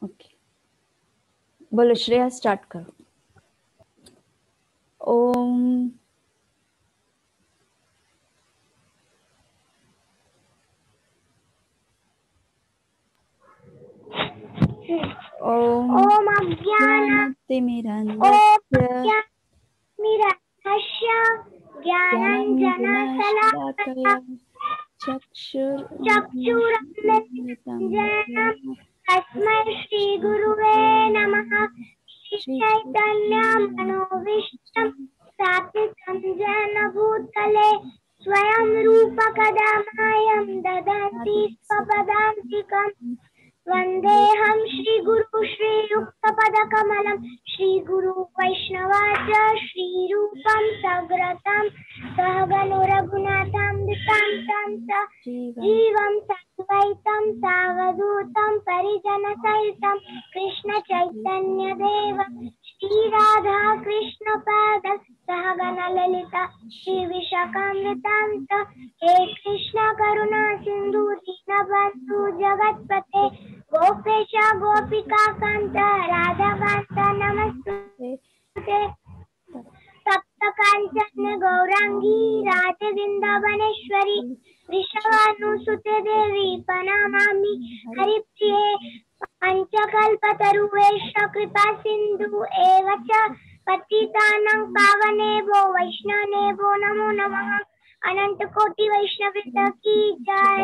Okay, बोलो Shreya, start करो। ओम ओम ज्ञानतिमिरन्धस्य ज्ञानाञ्जनशलाकया ज्ञानाञ्जनशलाकया चक्षुरुन्मीलितं येन तस्मै श्रीगुरुवे नमः। श्रीचैतन्यमनोभीष्टं स्थापितं येन भूतले स्वयं रूपकदा मह्यं ददाति स्वपदान्तिकम्। वन्देऽहं श्रीगुरु श्रीयुक्तपदकमलं श्रीगुरु वैष्णवाच श्रीरूपं सग्रतं सहगनो रघुनाथामृतं च जीवं साद्वैतं सावधूतं परिजनसहितं कृष्ण चैतन्यदेव श्रीराधा कृष्णपाद सहगन ललिता श्रीविशाखान्वितांत हे कृष्ण करुणा सिन्धु दीनबन्धु जगत्पते गोपेश गोपिका कांत राधा कांत नमस्ते। सप्त कांचन गौरांगी राधे वृंदावनेश्वरी वृषभानुसुते देवी प्रणमामि हरिप्रिये। पंचकल्पतरुवेश कृपा सिंधु एव च पतितानां पावनेभ्यो वैष्णवेभ्यो नमो नमः। अनंत कोटि वैष्णववृंद की जय।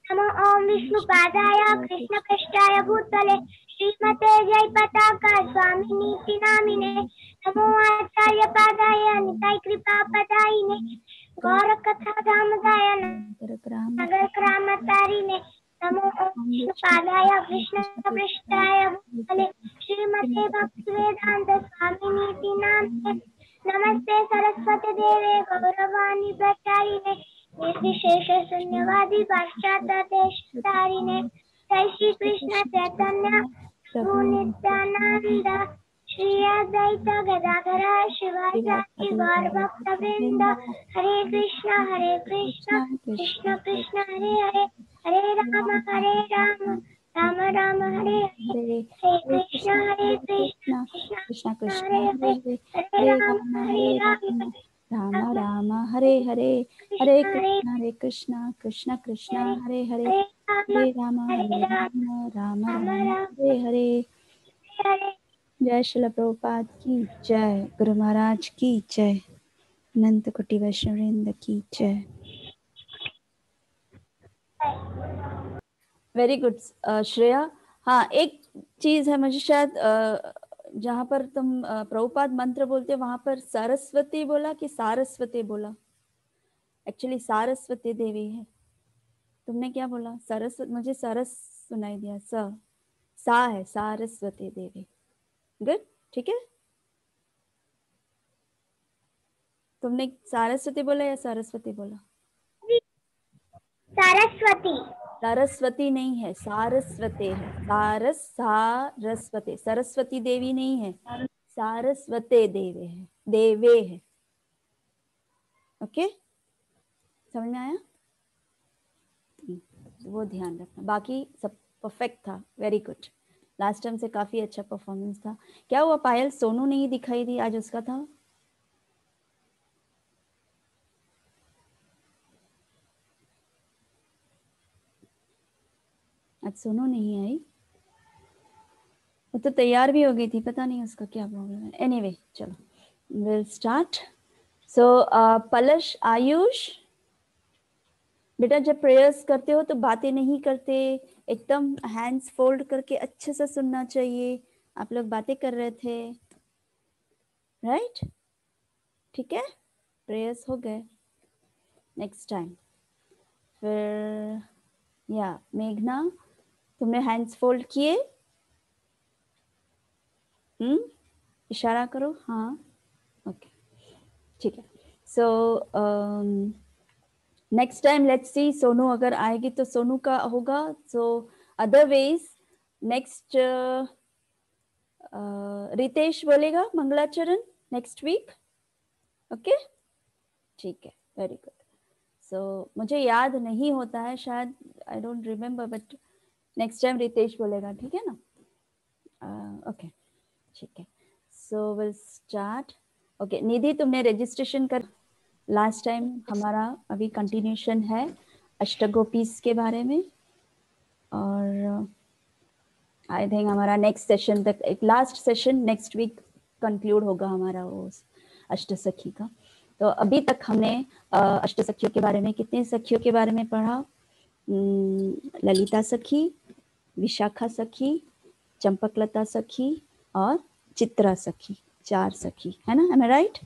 नमो ओम विष्णुपादाय कृष्णपृष्ठाय भूतले श्रीमते जयपताका स्वामिनीति नामिने। नमो आचार्य पादाय निताय कृपापदायिने गौरकथाधामदाय नगरग्रामतारिणे। नमो ओम विष्णुपादाय कृष्णपृष्ठाय भूतले श्रीमते भक्तिवेदांत स्वामिनीति नामिने। नमस्ते सरस्वती देवे गौरवाणी प्रचारिणे निर्विशेष शून्यवादी पाश्चात्य देशतारिणे। जय श्री कृष्ण चैतन्य प्रभु नित्यानंद श्री अद्वैत गदाधर शिवासादि गौर भक्तवृंद। हरे कृष्ण कृष्ण कृष्ण हरे हरे हरे राम राम राम हरे हरे हरे कृष्ण कृष्ण कृष्ण हरे हरे हरे राम राम राम हरे हरे हरे कृष्ण कृष्ण कृष्ण हरे हरे हरे राम राम राम हरे हरे। जय श्रील प्रभुपाद की जय, गुरु महाराज की जय, अनंत कोटि वैष्णववृंद की जय। Very good Shreya. हाँ, एक चीज है, मुझे शायद जहाँ पर तुम प्रभुपाद मंत्र बोलते हो वहां पर सरस्वती बोला कि सारस्वती बोला? एक्चुअली सारस्वती देवी है। तुमने क्या बोला? सरस्वती, मुझे सरस सुनाई दिया। सा है सारस्वती देवी। गुड, ठीक है। तुमने सारस्वती बोला या सरस्वती बोला? सरस्वती। सरस्वती नहीं है, सारस्वती है। सारस्वती, सरस्वती देवी नहीं है, सारस्वती देवी है, देवे है। ओके, समझ में आया? वो ध्यान रखना। बाकी सब परफेक्ट था, वेरी गुड। लास्ट टाइम से काफी अच्छा परफॉर्मेंस था। क्या हुआ पायल, सोनू नहीं दिखाई दी? आज उसका था। आज सोनू नहीं आई, वो तो तैयार भी हो गई थी, पता नहीं उसका क्या प्रॉब्लम है। एनीवे चलो विल स्टार्ट। सो पलश, आयुष, बेटा जब प्रेयर्स करते हो तो बातें नहीं करते, एकदम हैंड्स फोल्ड करके अच्छे से सुनना चाहिए। आप लोग बातें कर रहे थे, राइट? ठीक है, प्रेयर्स हो गए। नेक्स्ट टाइम फिर या मेघना, तुमने हैंड्स फोल्ड किए? इशारा करो हाँ। ओके, ठीक है। So next time let's see, Sonu अगर आएगी तो सोनू का होगा। सो अदरवाइज नेक्स्ट रितेश बोलेगा मंगलाचरण नेक्स्ट वीक। ओके, ठीक है, वेरी गुड। सो मुझे याद नहीं होता है शायद, I don't remember, but next time Ritesh बोलेगा, ठीक है ना? ओके, ठीक है। So will start. Okay Nidhi, तुमने रजिस्ट्रेशन कर, लास्ट टाइम हमारा अभी कंटिन्यूशन है अष्टगोपीस के बारे में, और आई थिंक हमारा नेक्स्ट सेशन तक, एक last session next week conclude होगा हमारा वो अष्टसखी का। तो अभी तक हमने अष्टसखियों के बारे में, कितने सखियों के बारे में पढ़ा? ललिता सखी, विशाखा सखी, चंपकलता सखी और चित्रा सखी, 4 सखी है ना, एम आई राइट?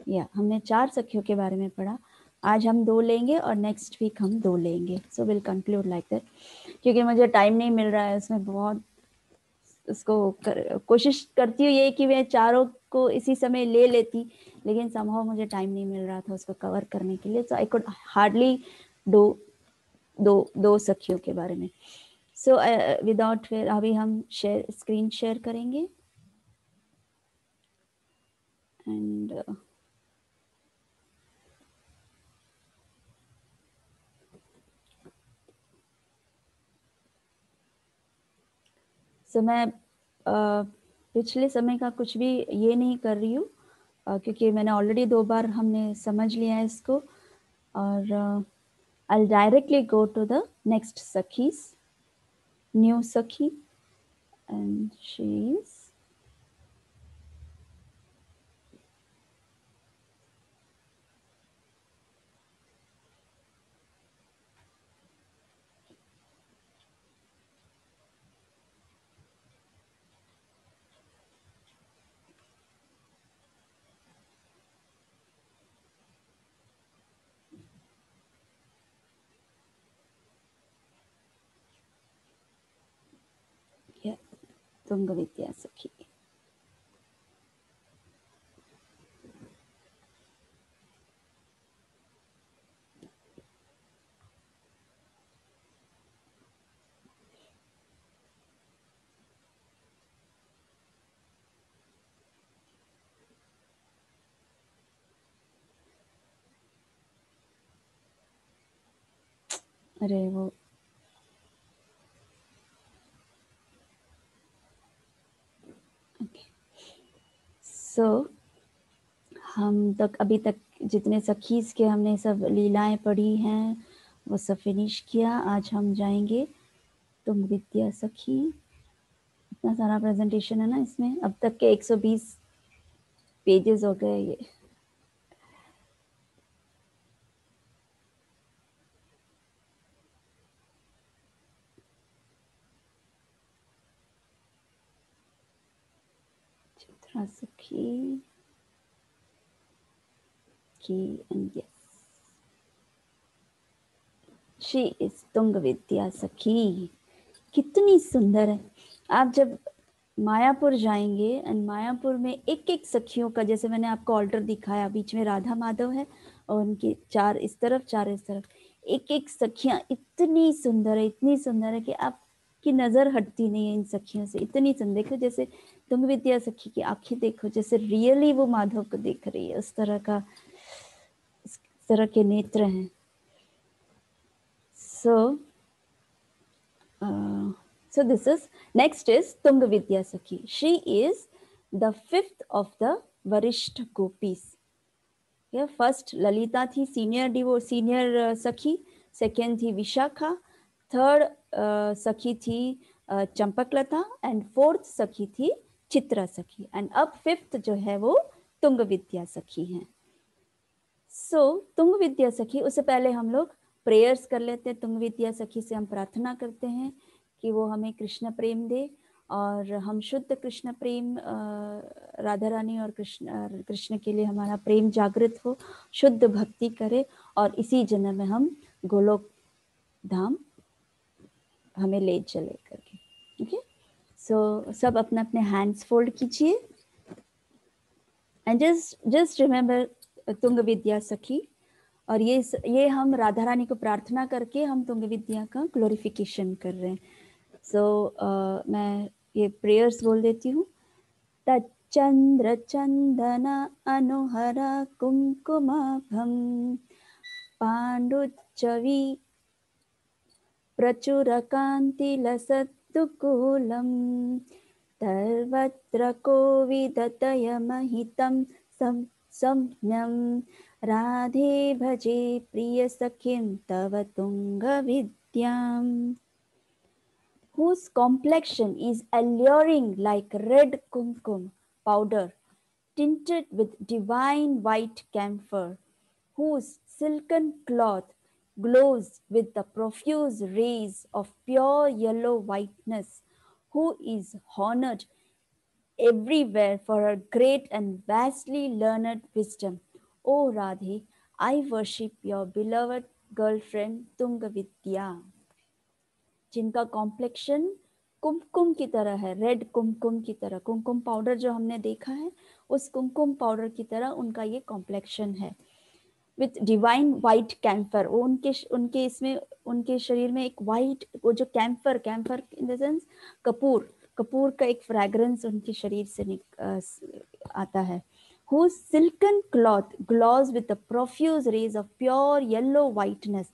या हमने 4 सखियों के बारे में पढ़ा। आज हम 2 लेंगे और नेक्स्ट वीक हम 2 लेंगे। So will conclude like that, क्योंकि मुझे टाइम नहीं मिल रहा है उसमें बहुत, उसको कोशिश करती हूँ ये कि मैं चारों को इसी समय ले लेती, लेकिन समहाउ मुझे टाइम नहीं मिल रहा था उसको कवर करने के लिए। सो आई कुड हार्डली डू दो सखियों के बारे में। सो विदाउट फेयर अभी हम स्क्रीन शेयर करेंगे एंड सो मैं पिछले समय का कुछ भी ये नहीं कर रही हूँ, क्योंकि मैंने ऑलरेडी 2 बार हमने समझ लिया है इसको, और I'll directly go to the next Sakhi's new Sakhi, and she is yeah, Tungavidya Sakhi. अरे वो okay. So हम तक अभी तक जितने सखीज के हमने सब लीलाएं पढ़ी हैं वो सब फिनिश किया। आज हम जाएंगे तुंगविद्या सखी। इतना सारा प्रेजेंटेशन है ना इसमें, अब तक के 120 पेजेस हो गए ये। चित्रा सखी की, एंड यस शी इज तुंगविद्या सखी। कितनी सुंदर है। आप जब मायापुर जाएंगे एंड मायापुर में एक एक सखियों का, जैसे मैंने आपको ऑल्टर दिखाया, बीच में राधा माधव है और उनके 4 इस तरफ 4 इस तरफ, एक एक सखियां इतनी सुंदर है, इतनी सुंदर है कि आपकी नजर हटती नहीं है इन सखियों से। इतनी सुंदर, देखो जैसे तुंगविद्या सखी की आंखें देखो, जैसे रियली वो माधव को देख रही है, उस तरह का, इस तरह के नेत्र हैं। सो so this is, next is Tungavidya Sakhi. She is the 5th of the Varishth Gopis. Yeah, first Lalita थी senior Sakhi, second थी Vishakha, third Sakhi थी Champaklata, and fourth Sakhi थी Chitra Sakhi, and अब 5th जो है वो तुंगविद्या सखी है। तुंगविद्या सखी, उससे पहले हम लोग प्रेयर्स कर लेते हैं। तुंगविद्या सखी से हम प्रार्थना करते हैं कि वो हमें कृष्ण प्रेम दे और हम शुद्ध कृष्ण प्रेम, राधा रानी और कृष्ण के लिए हमारा प्रेम जागृत हो, शुद्ध भक्ति करे, और इसी जन्म में हम गोलोक धाम हमें ले चले करके। ओके, सो सब अपने अपने हैंड्स फोल्ड कीजिए एंड जस्ट रिमेम्बर तुंगविद्या सखी। और ये हम राधा रानी को प्रार्थना करके हम तुंगविद्या का ग्लोरिफिकेशन कर रहे हैं। मैं ये प्रेयर्स बोल देती हूँ। तच्चंद्र चंदन अनुहरा कुंकुमाभम पांडुचवी प्रचुर कांति लसत्तुकूलम सर्वत्र कोविदतयमहितं संज्ञं राधे भजे प्रियसखीं तव तुङ्गविद्याम् whose complexion is alluring like red kumkum powder tinted with divine white camphor, whose silken cloth glows with the profuse rays of pure yellow whiteness, who is honored everywhere for her great and vastly learned wisdom. O Radhe, I worship your beloved girlfriend Tungavidya, जिनका complexion कुमकुम की तरह है, red कुमकुम की तरह, कुमकुम powder जो हमने देखा है उस कुमकुम पाउडर की तरह उनका ये कॉम्प्लेक्शन है। विथ डिवाइन वाइट कैम्फर, वो उनके इसमें उनके शरीर में एक वाइट, वो जो कैम्फर इन द सेंस कपूर का एक फ्रैग्रेंस उनके शरीर से आता है। Whose silken cloth glows with the profuse rays of pure yellow whiteness,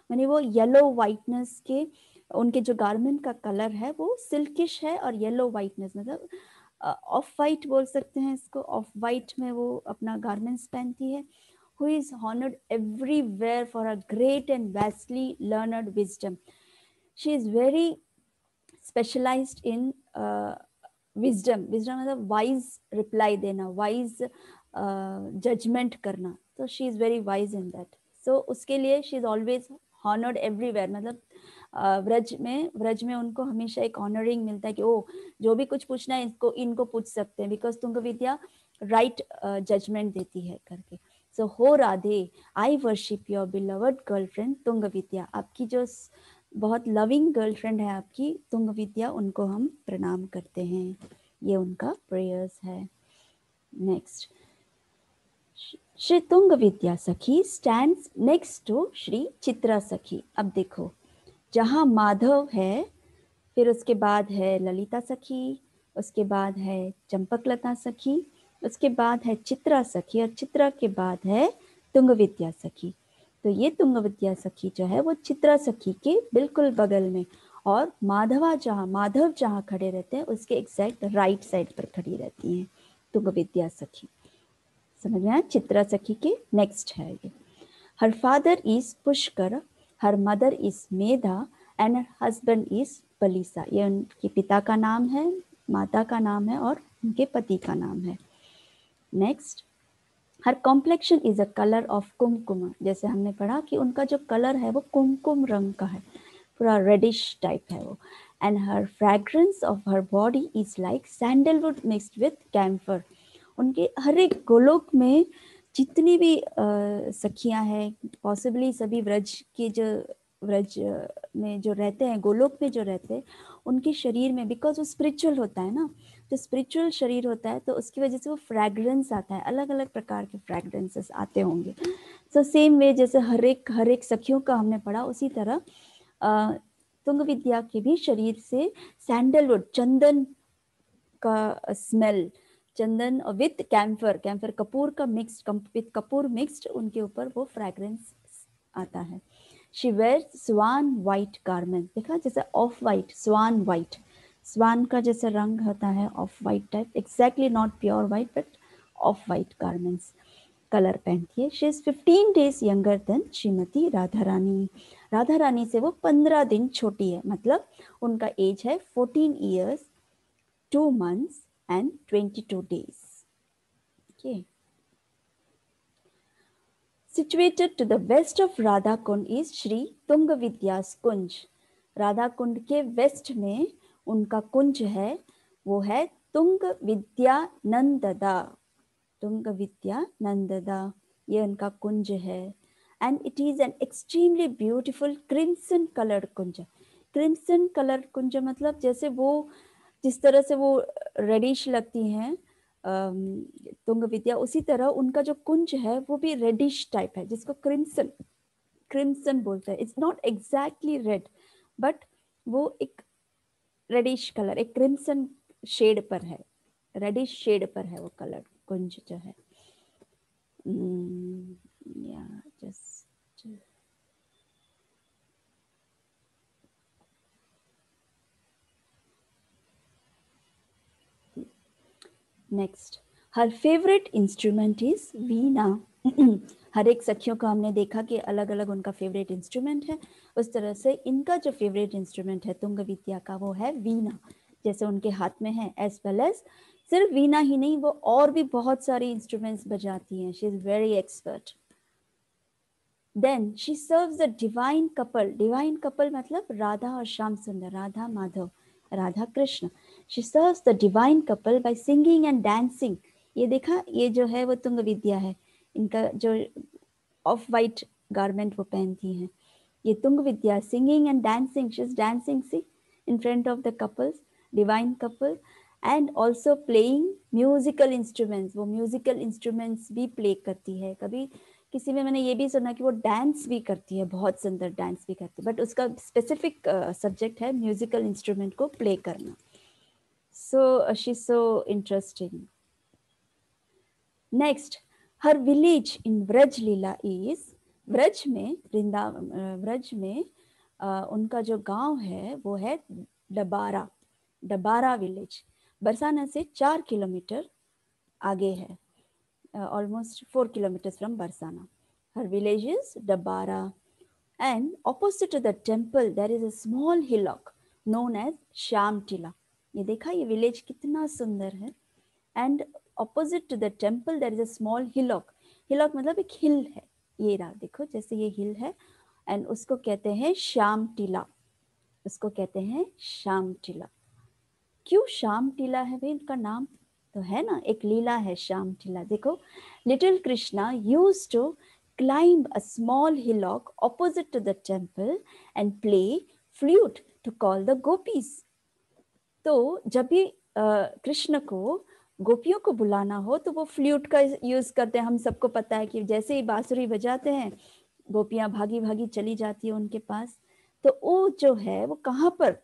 माने वो येलो वाइटनेस के उनके जो गारमेंट का कलर है वो सिल्किश है और येलो वाइटनेस मतलब ऑफ वाइट बोल सकते हैं इसको, ऑफ वाइट में वो अपना गारमेंट्स पहनती है। Who is honored everywhere for her great and vastly learned wisdom. She is very specialized in wisdom मतलब wise reply देना, wise judgment करना, तो she is very wise in that. So उसके लिए she is always honored everywhere, मतलब व्रज में उनको हमेशा एक ऑनरिंग मिलता है कि ओ जो भी कुछ पूछना है इनको पूछ सकते हैं, because Tung Vidya right judgement देती है करके। सो हो Radhe, I worship your beloved girlfriend Tung Vidya, आपकी जो बहुत लविंग गर्लफ्रेंड है आपकी तुंग विद्या, उनको हम प्रणाम करते हैं। ये उनका प्रेयर्स है। Next, Shri Tung Vidya Sakhi stands next to Shri Chitra Sakhi. अब देखो, जहाँ माधव है, फिर उसके बाद है ललिता सखी, उसके बाद है चंपकलता सखी, उसके बाद है चित्रा सखी, और चित्रा के बाद है तुंग विद्या सखी। तो ये तुंग विद्या सखी जो है वो चित्रा सखी के बिल्कुल बगल में, और माधव जहाँ खड़े रहते हैं उसके एग्जैक्ट राइट साइड पर खड़ी रहती हैं तुंग विद्या सखी। समझ में आया? चित्रा सखी के नेक्स्ट है ये। Her father is Pushkar, her mother is Medha and her husband is Balisa. ये उनके पिता का नाम है, माता का नाम है और उनके पति का नाम है। Next, her complexion is a colour of kumkum. जैसे हमने पढ़ा कि उनका जो कलर है वो कुमकुम रंग का है, पूरा रेडिश टाइप है वो। And her fragrance of her body is like sandalwood mixed with camphor. उनके हर एक गोलोक में जितनी भी सखियां हैं, पॉसिबली सभी व्रज में जो रहते हैं, गोलोक में जो रहते हैं, उनके शरीर में, बिकॉज वो स्पिरिचुअल होता है ना, जो स्पिरिचुअल शरीर होता है तो उसकी वजह से वो फ्रैग्रेंस आता है, अलग अलग प्रकार के फ्रैग्रेंसेस आते होंगे। सो सेम वे जैसे हर एक सखियों का हमने पढ़ा, उसी तरह तुंग विद्या के भी शरीर से सैंडलवुड, चंदन का स्मेल, चंदन विथ कैम्फर कपूर का मिक्स्ड, विथ कपूर मिक्स्ड, उनके ऊपर वो फ्रैग्रेंस आता है। She wears swan white garment. देखा, जैसे off white, swan white, swan का जैसे रंग होता है off white type, exactly not pure white but off white garments colour पहनती है। She is 15 days younger than Shrimati Radha Rani. Radha Rani से वो 15 दिन छोटी है, मतलब उनका एज है 14 years 2 months and 22 days. Okay. Situated to the west of Radha Kund is Shri Tungavidya's Kunj. Radha Kund के वेस्ट में उनका कुंज है, वो है तुंग विद्या नंददा। तुंग विद्या नंददा, ये उनका कुंज है। And it is an extremely beautiful crimson coloured kunj. Crimson coloured kunj मतलब जैसे वो जिस तरह से वो रेडिश लगती हैं तुंग विद्या, उसी तरह उनका जो कुंज है वो भी रेडिश टाइप है, जिसको क्रिम्सन बोलते हैं। It's not exactly red but वो एक रेडिश कलर, एक क्रिम्सन शेड पर है, रेडिश शेड पर है वो कलर कुंज जो है। या just next, her favourite instrument is veena. हर एक सखियों को हमने देखा कि अलग अलग उनका फेवरेट इंस्ट्रूमेंट है, उस तरह से इनका जो फेवरेट इंस्ट्रूमेंट है तुंग विद्या का वो है वीणा, जैसे उनके हाथ में है। एज वेल एज सिर्फ वीणा ही नहीं, वो और भी बहुत सारे इंस्ट्रूमेंट्स बजाती हैं। She is very expert. Then she serves the divine couple. Divine couple मतलब राधा और Shyam Sundar, Radha Madhav, Radha Krishna. She serves the divine couple by singing and dancing. ये देखा, ये जो है वो तुंग विद्या है, इनका जो ऑफ वाइट गारमेंट वो पहनती हैं, ये Tung Vidya. Singing and dancing, she is dancing see in front of the couples, divine couple, and also playing musical instruments. वो म्यूजिकल इंस्ट्रूमेंट्स भी प्ले करती है। कभी किसी में मैंने ये भी सुना कि वो डांस भी करती है, बहुत सुंदर डांस भी करती है, बट उसका स्पेसिफिक सब्जेक्ट है म्यूजिकल इंस्ट्रूमेंट को प्ले करना। So she is so interesting. Next, her village in Vraj Leela is, Vraj में, वृंदावन व्रज में उनका जो गांव है वो है डबारा, डबारा विलेज। बरसाना से 4 किलोमीटर आगे है, almost 4 kilometers from Barsana. Her village is Dabara, and opposite to the temple there is a small hillock known as Shamtila. ये देखा, ये विलेज कितना सुंदर है। And opposite to the temple there is a small hillock. Hillock मतलब एक हिल है, ये रहा देखो, जैसे ये हिल है, एंड उसको कहते हैं श्याम टीला, उसको कहते हैं श्याम टीला। क्यों श्याम टीला है भाई इनका नाम? तो है ना, एक लीला है श्याम टीला। देखो, little Krishna used to climb a small hillock opposite to the temple and play flute to call the gopis. तो जब भी कृष्ण को गोपियों को बुलाना हो तो वो फ्लूट का यूज करते हैं। हम सबको पता है कि जैसे ही बांसुरी बजाते हैं गोपियां भागी भागी चली जाती है उनके पास। तो वो जो है वो कहाँ पर,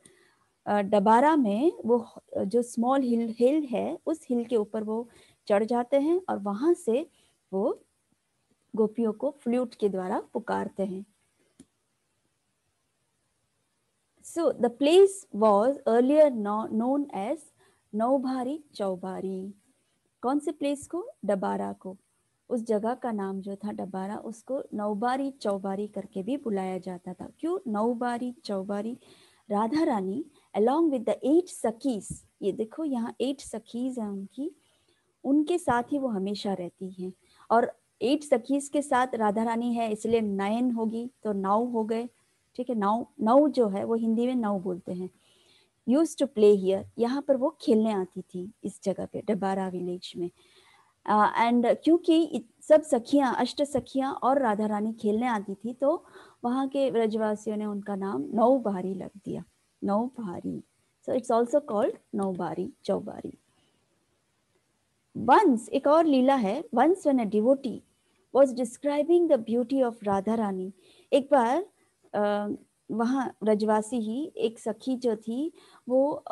डबारा में, वो जो स्मॉल हिल है उस हिल के ऊपर वो चढ़ जाते हैं और वहां से वो गोपियों को फ्लूट के द्वारा पुकारते हैं। So the place was earlier known as नौभारी चौबारी। कौन से प्लेस को? डबारा को। उस जगह का नाम जो था डबारा, उसको नौबारी चौबारी करके भी बुलाया जाता था। क्यों नौबारी चौबारी? Radha Rani along with the 8 सखीज, ये देखो यहाँ 8 सखीज हैं उनकी, उनके साथ ही वो हमेशा रहती हैं। और 8 सखीज के साथ राधा रानी है, इसलिए 9 होगी, तो 9 हो गए। ठीक है, 9 जो है वो हिंदी में 9 बोलते हैं। यूज टू प्ले हियर, यहाँ पर वो खेलने आती थी इस जगह पे डबारा विलेज में। एंड क्योंकि सब सखियाँ, 8 सखियाँ और राधा रानी खेलने आती थी, तो वहाँ के ब्रजवासियों ने उनका नाम नौबारी रख दिया, Naubari. So it's also called Naubari Chaubari. Once, एक और लीला है, once when a devotee was describing the beauty of Radha Rani. एक बार वहाँ ब्रजवासी ही एक सखी जो थी वो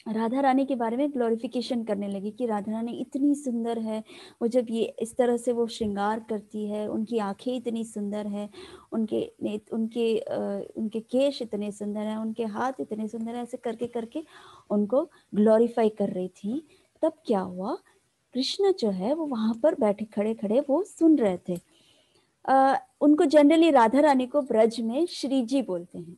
राधा रानी के बारे में ग्लोरिफिकेशन करने लगी कि राधा रानी इतनी सुंदर है, वो जब ये इस तरह से वो श्रृंगार करती है, उनकी आंखें इतनी सुंदर है, उनके केश इतने सुंदर हैं, उनके हाथ इतने सुंदर हैं, ऐसे करके करके उनको ग्लोरीफाई कर रही थी। तब क्या हुआ, कृष्ण जो है वो वहां पर बैठे खड़े खड़े वो सुन रहे थे। उनको जनरली राधा रानी को ब्रज में श्री जी बोलते हैं,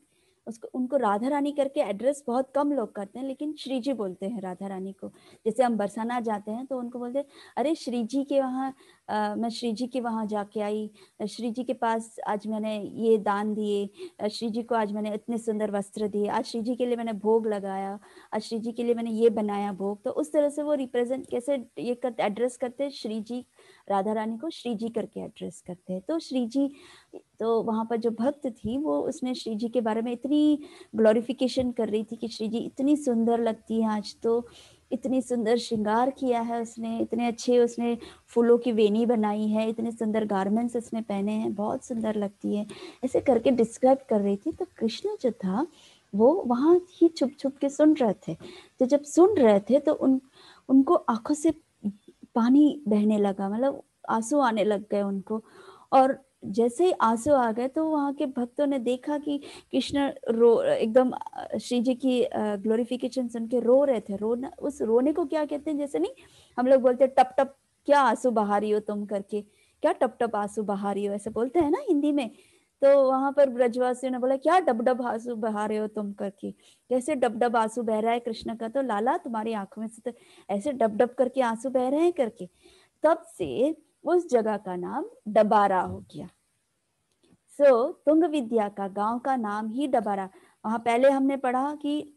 उनको राधा रानी करके एड्रेस बहुत कम लोग करते हैं, लेकिन श्री जी बोलते हैं राधा रानी को। जैसे हम बरसाना जाते हैं तो उनको बोलते हैं, अरे श्री जी के वहाँ, मैं श्री जी के वहाँ जाके आई, श्री जी के पास आज मैंने ये दान दिए, श्री जी को आज मैंने इतने सुंदर वस्त्र दिए, आज श्री जी के लिए मैंने भोग लगाया, आज श्री जी के लिए मैंने ये बनाया भोग। तो उस तरह से वो रिप्रेजेंट कैसे ये एड्रेस करते हैं, श्री जी राधा रानी को श्री जी करके एड्रेस करते हैं। तो श्री जी, तो वहाँ पर जो भक्त थी वो उसने श्री जी के बारे में इतनी ग्लोरिफिकेशन कर रही थी कि श्री जी इतनी सुंदर लगती है आज, तो इतनी सुंदर श्रृंगार किया है उसने, इतने अच्छे उसने फूलों की वेणी बनाई है, इतने सुंदर गारमेंट्स उसने पहने हैं, बहुत सुंदर लगती है, ऐसे करके डिस्क्राइब कर रही थी। तो कृष्ण जो था वो वहाँ ही छुप छुप के सुन रहे थे। तो जब सुन रहे थे तो उनको आंखों से पानी बहने लगा, मतलब आंसू आने लग गए उनको। और जैसे ही आंसू आ गए तो वहाँ के भक्तों ने देखा कि कृष्ण रो एकदम श्री जी की ग्लोरिफिकेशन सुन के रो रहे थे। रोना, उस रोने को क्या कहते हैं, जैसे नहीं हम लोग बोलते हैं टप टप क्या आंसू बहा रही हो तुम करके, क्या टप टप आंसू बहा रही हो, ऐसे बोलते हैं ना हिंदी में। तो वहां पर ब्रजवासियों ने बोला क्या डब डब आंसू बहा रहे हो तुम करके, कैसे डब डब आंसू बह रहा है कृष्ण का, तो लाला तुम्हारी आंखों में से तो ऐसे डब डब करके आंसू बह रहे हैं करके। तब से उस जगह का नाम डबारा हो गया। सो तुंग विद्या का गांव का नाम ही डबारा। वहां पहले हमने पढ़ा कि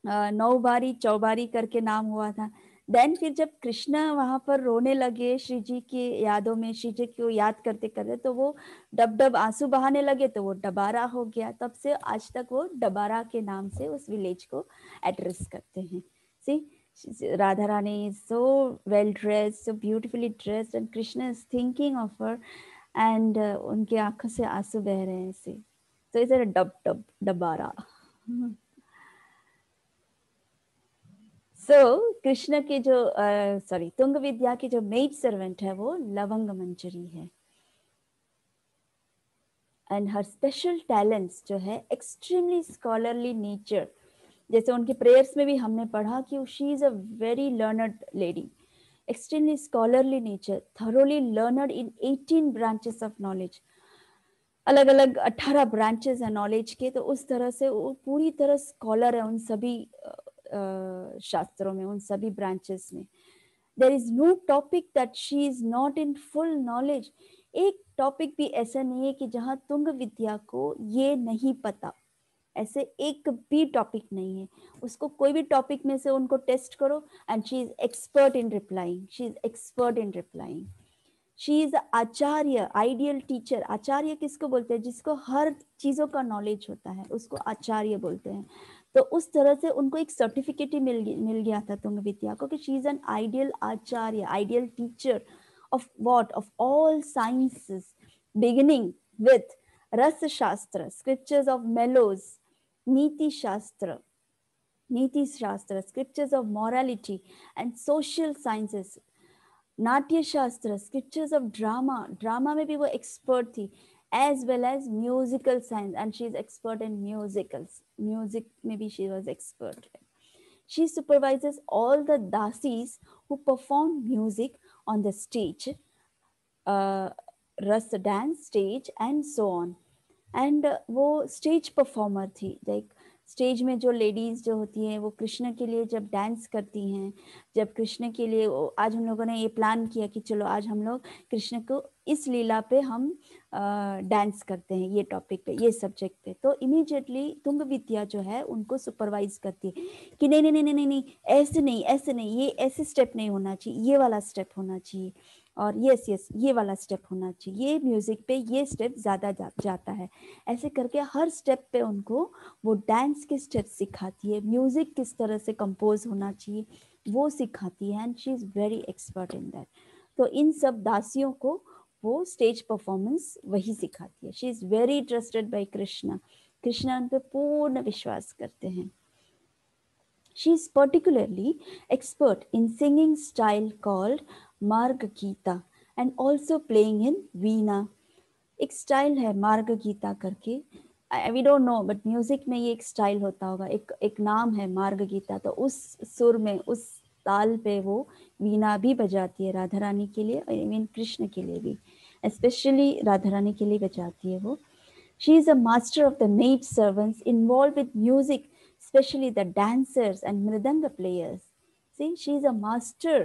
नौबारी चौबारी करके नाम हुआ था। देन फिर जब कृष्ण वहां पर रोने लगे श्री जी की यादों में, श्री जी को याद करते करते, तो वो डब डब आंसू बहाने लगे तो वो डबारा हो गया। तब से आज तक वो डबारा के नाम से उस विलेज को एड्रेस करते हैं। सी Radha Rani is so well dressed, so beautifully dressed, and Krishna is thinking of her, and उनके आंखों से आंसू बह रहे हैं ऐसे। So it's a डब डब डबारा। सो कृष्ण के जो सॉरी तुंग विद्या की जो मेड सर्वेंट है वो लवंग मंजरी है। एंड हर स्पेशल टैलेंट्स जो है एक्सट्रीमली स्कॉलरली नेचर, जैसे उनके प्रेयर्स में भी हमने पढ़ा कि she is a very learned lady, extremely scholarly nature, thoroughly learned in 18 branches of knowledge. अलग अलग 18 ब्रांचेस है नॉलेज के, तो उस तरह से वो पूरी तरह स्कॉलर है उन सभी शास्त्रों में, उन सभी ब्रांचेस में। There is no topic that she is not in full knowledge. एक टॉपिक भी ऐसा नहीं है कि जहां तुंग विद्या को ये नहीं पता, ऐसे एक भी टॉपिक नहीं है। उसको कोई भी टॉपिक में से उनको टेस्ट करो and she is expert in replying, she is expert in replying. She is acharya, ideal teacher. आचार्य किसको बोलते हैं, जिसको हर चीजों का नॉलेज होता है उसको आचार्य बोलते हैं। तो उस तरह से उनको एक सर्टिफिकेट ही मिल गया था तुंग विद्या को कि she is an ideal Acharya, ideal teacher of what, of all sciences, beginning with रस शास्त्र, स्क्रिप्चर्स ऑफ मेलोज, नीति शास्त्र, scriptures of morality and social sciences, नाट्य शास्त्र, स्क्रिप्चर्स ऑफ ड्रामा, ड्रामा में भी वो एक्सपर्ट थी, as well as musical science, and she is expert in musicals, music में भी she was expert. She supervises all the dasis who perform music on the stage, रस dance stage and so on. And वो stage performer थी, like stage में जो ladies जो होती हैं वो कृष्ण के लिए जब डांस करती हैं, जब कृष्ण के लिए आज हम लोगों ने ये प्लान किया कि चलो आज हम लोग कृष्ण को इस लीला पे हम डांस करते हैं, ये टॉपिक पे, ये सब्जेक्ट पे, तो इमीडिएटली तुंग विद्या जो है उनको सुपरवाइज करती है कि नहीं नहीं नहीं नहीं नहीं, ऐसे नहीं, ऐसे नहीं, ये ऐसे स्टेप नहीं होना चाहिए, ये वाला स्टेप होना चाहिए, और यस यस ये वाला स्टेप होना चाहिए, ये म्यूजिक पे ये स्टेप ज्यादा जाता है। ऐसे करके हर स्टेप पे उनको वो डांस के स्टेप सिखाती है, म्यूजिक किस तरह से कंपोज होना चाहिए वो सिखाती है, and she is very expert in that. तो इन सब दासियों को वो स्टेज परफॉर्मेंस वही सिखाती है। She is very trusted bye Krishna, Krishna उन पे पूर्ण विश्वास करते हैं। She is particularly expert in singing style called Marg Geeta and also playing in Veena. एक स्टाइल है मार्ग गीता करके, we don't know but music में ये एक स्टाइल होता होगा, एक नाम है मार्ग गीता। तो उस सुर में, उस ताल पे वो वीणा भी बजाती है राधा रानी के लिए, आई मीन कृष्ण के लिए भी, स्पेशली राधा रानी के लिए बजाती है वो। She is a master of the made servants involve with music, especially the dancers and mridanga players. See, she is a master.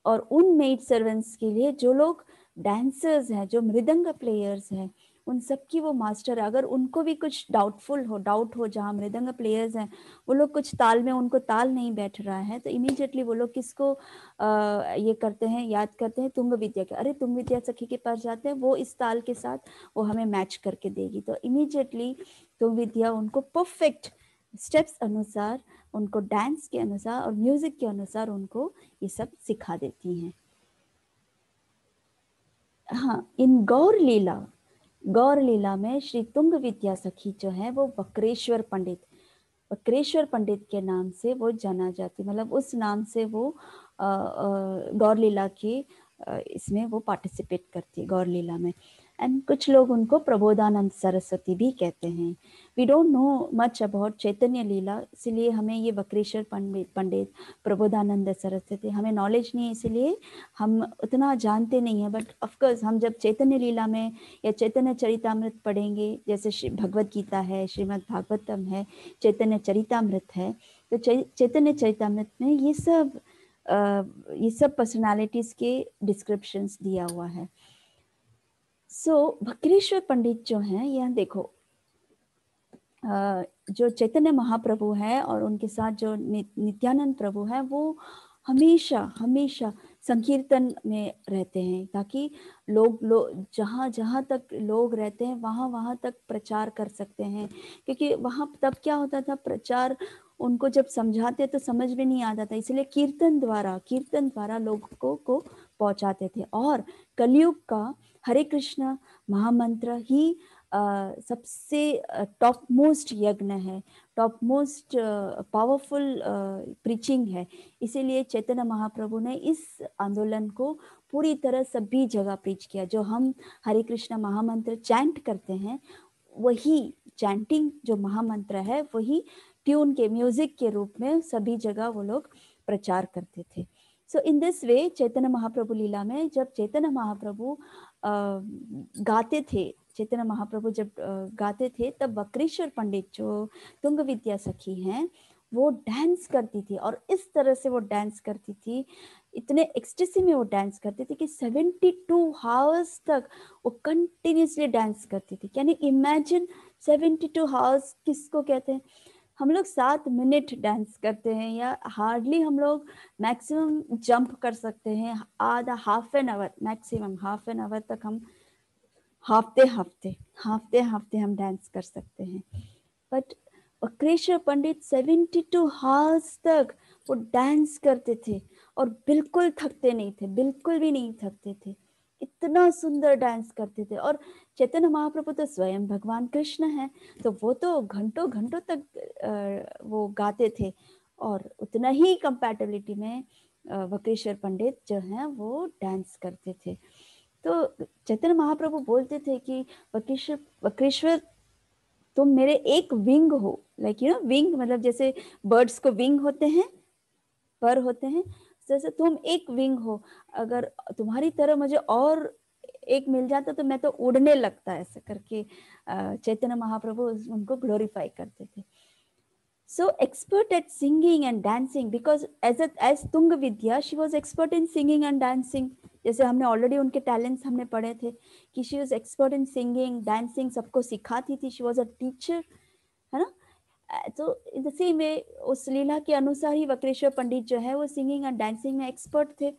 और उन मेड सर्वेंट्स के लिए जो लोग डांसर्स हैं, जो मृदंग प्लेयर्स हैं, उन सब की वो मास्टर है। अगर उनको भी कुछ डाउटफुल हो, डाउट हो, जहाँ मृदंग प्लेयर्स हैं वो लोग कुछ ताल में, उनको ताल नहीं बैठ रहा है, तो इमीडिएटली वो लोग किसको ये करते हैं, याद करते हैं तुंग विद्या के, अरे तुंग विद्या सखी के पास जाते हैं, वो इस ताल के साथ वो हमें मैच करके देगी। तो इमीडिएटली तुंग विद्या उनको परफेक्ट स्टेप्स अनुसार, उनको डांस के अनुसार और म्यूजिक के अनुसार उनको ये सब सिखा देती हैं। हाँ, इन गौर लीला में श्री तुंग विद्या सखी जो है वो वक्रेश्वर पंडित के नाम से वो जाना जाती, मतलब उस नाम से वो गौर लीला के इसमें वो पार्टिसिपेट करती है गौर लीला में। एंड कुछ लोग उनको प्रबोधानंद सरस्वती भी कहते हैं। We don't know much about Chaitanya leela, इसलिए हमें ये वक्रेश्वर पंडित प्रबोधानंद सरस्वती हमें नॉलेज नहीं है, इसलिए हम उतना जानते नहीं हैं। बट ऑफकोर्स हम जब चैतन्य लीला में या चैतन्य चरितामृत पढ़ेंगे, जैसे श्री भगवत गीता है, श्रीमद् भागवतम है, चैतन्य चरितामृत है, तो चैतन्य चरितामृत में ये सब पर्सनालिटीज के डिस्क्रिप्शंस दिया हुआ है। सो वक्रेश्वर पंडित जो हैं, यहाँ देखो जो चैतन्य महाप्रभु है और उनके साथ जो नित्यानंद प्रभु है, वो हमेशा हमेशा संकीर्तन में रहते हैं, ताकि लोग जहाँ जहाँ तक लोग रहते हैं वहाँ वहाँ तक प्रचार कर सकते हैं। क्योंकि वहाँ तब क्या होता था, प्रचार उनको जब समझाते तो समझ में नहीं आता था, इसलिए कीर्तन द्वारा लोगों को पहुँचाते थे। और कलयुग का हरे कृष्ण महामंत्र ही सबसे टॉप मोस्ट यज्ञ है, टॉप मोस्ट पावरफुल प्रीचिंग है। इसीलिए चैतन्य महाप्रभु ने इस आंदोलन को पूरी तरह सभी जगह प्रीच किया। जो हम हरे कृष्ण महामंत्र चैंट करते हैं, वही चैंटिंग जो महामंत्र है, वही ट्यून के म्यूजिक के रूप में सभी जगह वो लोग प्रचार करते थे। सो in this way Chaitanya Mahaprabhu लीला में जब चैतन्य महाप्रभु गाते थे, चैतन्य महाप्रभु जब गाते थे, तब वक्रेश्वर पंडित जो तुंग विद्या सखी हैं, वो डांस करती थी। और इस तरह से वो डांस करती थी, इतने एक्सटेसी में वो डांस करती थी कि 72 आवर्स तक वो कंटिन्यूसली डांस करती थी। कैन यू इमेजिन 72 आवर्स किसको कहते हैं? हम लोग 7 मिनट डांस करते हैं, या हार्डली हम लोग मैक्सिमम जंप कर सकते हैं, आधा half an hour, maximum half an hour तक हम हफ्ते हफ्ते हम डांस कर सकते हैं। बट वक्रेश्वर पंडित 72 आवर्स तक वो डांस करते थे और बिल्कुल थकते नहीं थे, बिल्कुल भी नहीं थकते थे, इतना सुंदर डांस करते थे। और चैतन्य महाप्रभु तो स्वयं भगवान कृष्ण हैं, तो वो तो घंटों घंटों तक वो गाते थे। और उतना ही कंपैटिबिलिटी में वक्रेश्वर पंडित जो हैं वो डांस करते थे। तो चैतन्य महाप्रभु बोलते थे कि वक्रेश्वर तुम मेरे एक विंग हो, लाइक यू नो विंग मतलब जैसे बर्ड्स को विंग होते हैं, पर होते हैं, जैसे तुम एक विंग हो, अगर तुम्हारी तरह मुझे और एक मिल जाता तो मैं तो उड़ने लगता, ऐसा करके चैतन्य महाप्रभु उनको ग्लोरीफाई करते थे। So expert at singing and dancing, because as Tung Vidya she was expert in singing and dancing। जैसे हमने ऑलरेडी उनके टैलेंट्स हमने पढ़े थे कि she was expert in singing, dancing, सबको सिखाती थी, she was a teacher, है ना। तो इन द सेम वे उस लीला के अनुसार ही वक्रेश्वर पंडित जो है वो सिंगिंग एंड डांसिंग में एक्सपर्ट थे।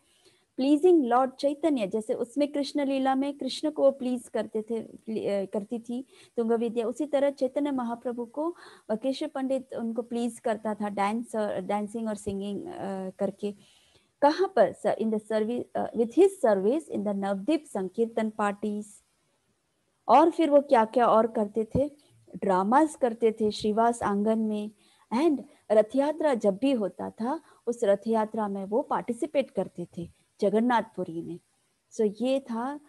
प्लीजिंग लॉर्ड चैतन्य, जैसे उसमें कृष्ण लीला में कृष्ण को प्लीज करती थी तुंग विद्या, उसी तरह चैतन्य महाप्रभु को वक्रेश्वर पंडित उनको प्लीज करता था डांसिंग और सिंगिंग करके। कहाँ पर? Sir in the service with his service in the Navdeep संकीर्तन पार्टीज। और फिर वो क्या क्या और करते थे, ड्रामास करते थे श्रीवास आंगन में। एंड रथ यात्रा जब भी होता था, उस रथ यात्रा में वो पार्टिसिपेट करते थे जगन्नाथपुरी में। सो ये था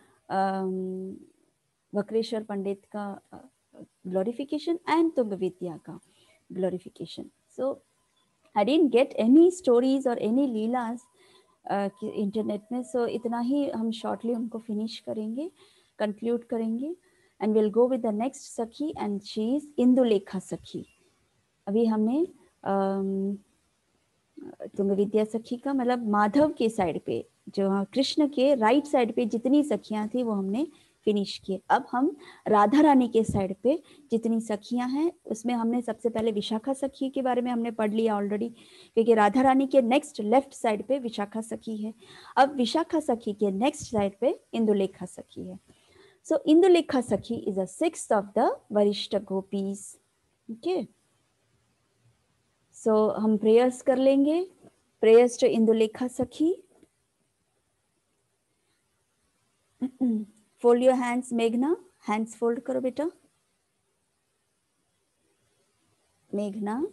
वक्रेश्वर पंडित का ग्लोरिफिकेशन एंड तुंग विद्या का glorification. So I didn't get any stories और एनी लीलास इंटरनेट में, सो इतना ही हम शॉर्टली उनको फिनिश करेंगे, कंक्लूड करेंगे, and will go with the next सखी, एंड शी इज इंदुलेखा सखी। अभी हमने तुंग विद्या सखी का मतलब माधव के साइड पे, जो कृष्ण के राइट साइड पे जितनी सखियां थी वो हमने फिनिश किए। अब हम राधा रानी के साइड पे जितनी सखियां हैं उसमें हमने सबसे पहले विशाखा सखी के बारे में हमने पढ़ लिया ऑलरेडी, क्योंकि राधा रानी के नेक्स्ट लेफ्ट साइड पे विशाखा सखी है। अब विशाखा सखी के नेक्स्ट साइड पे इंदुलेखा सखी है। सो इंदुलेखा सखी is a sixth of the वरिष्ठ गोपीज। ओके, सो हम प्रेयर्स कर लेंगे। प्रेयर्स टू इंदुलेखा सखी। फोल्ड योर हैंड्स मेघना, हैंड्स फोल्ड करो बेटा। मेघना,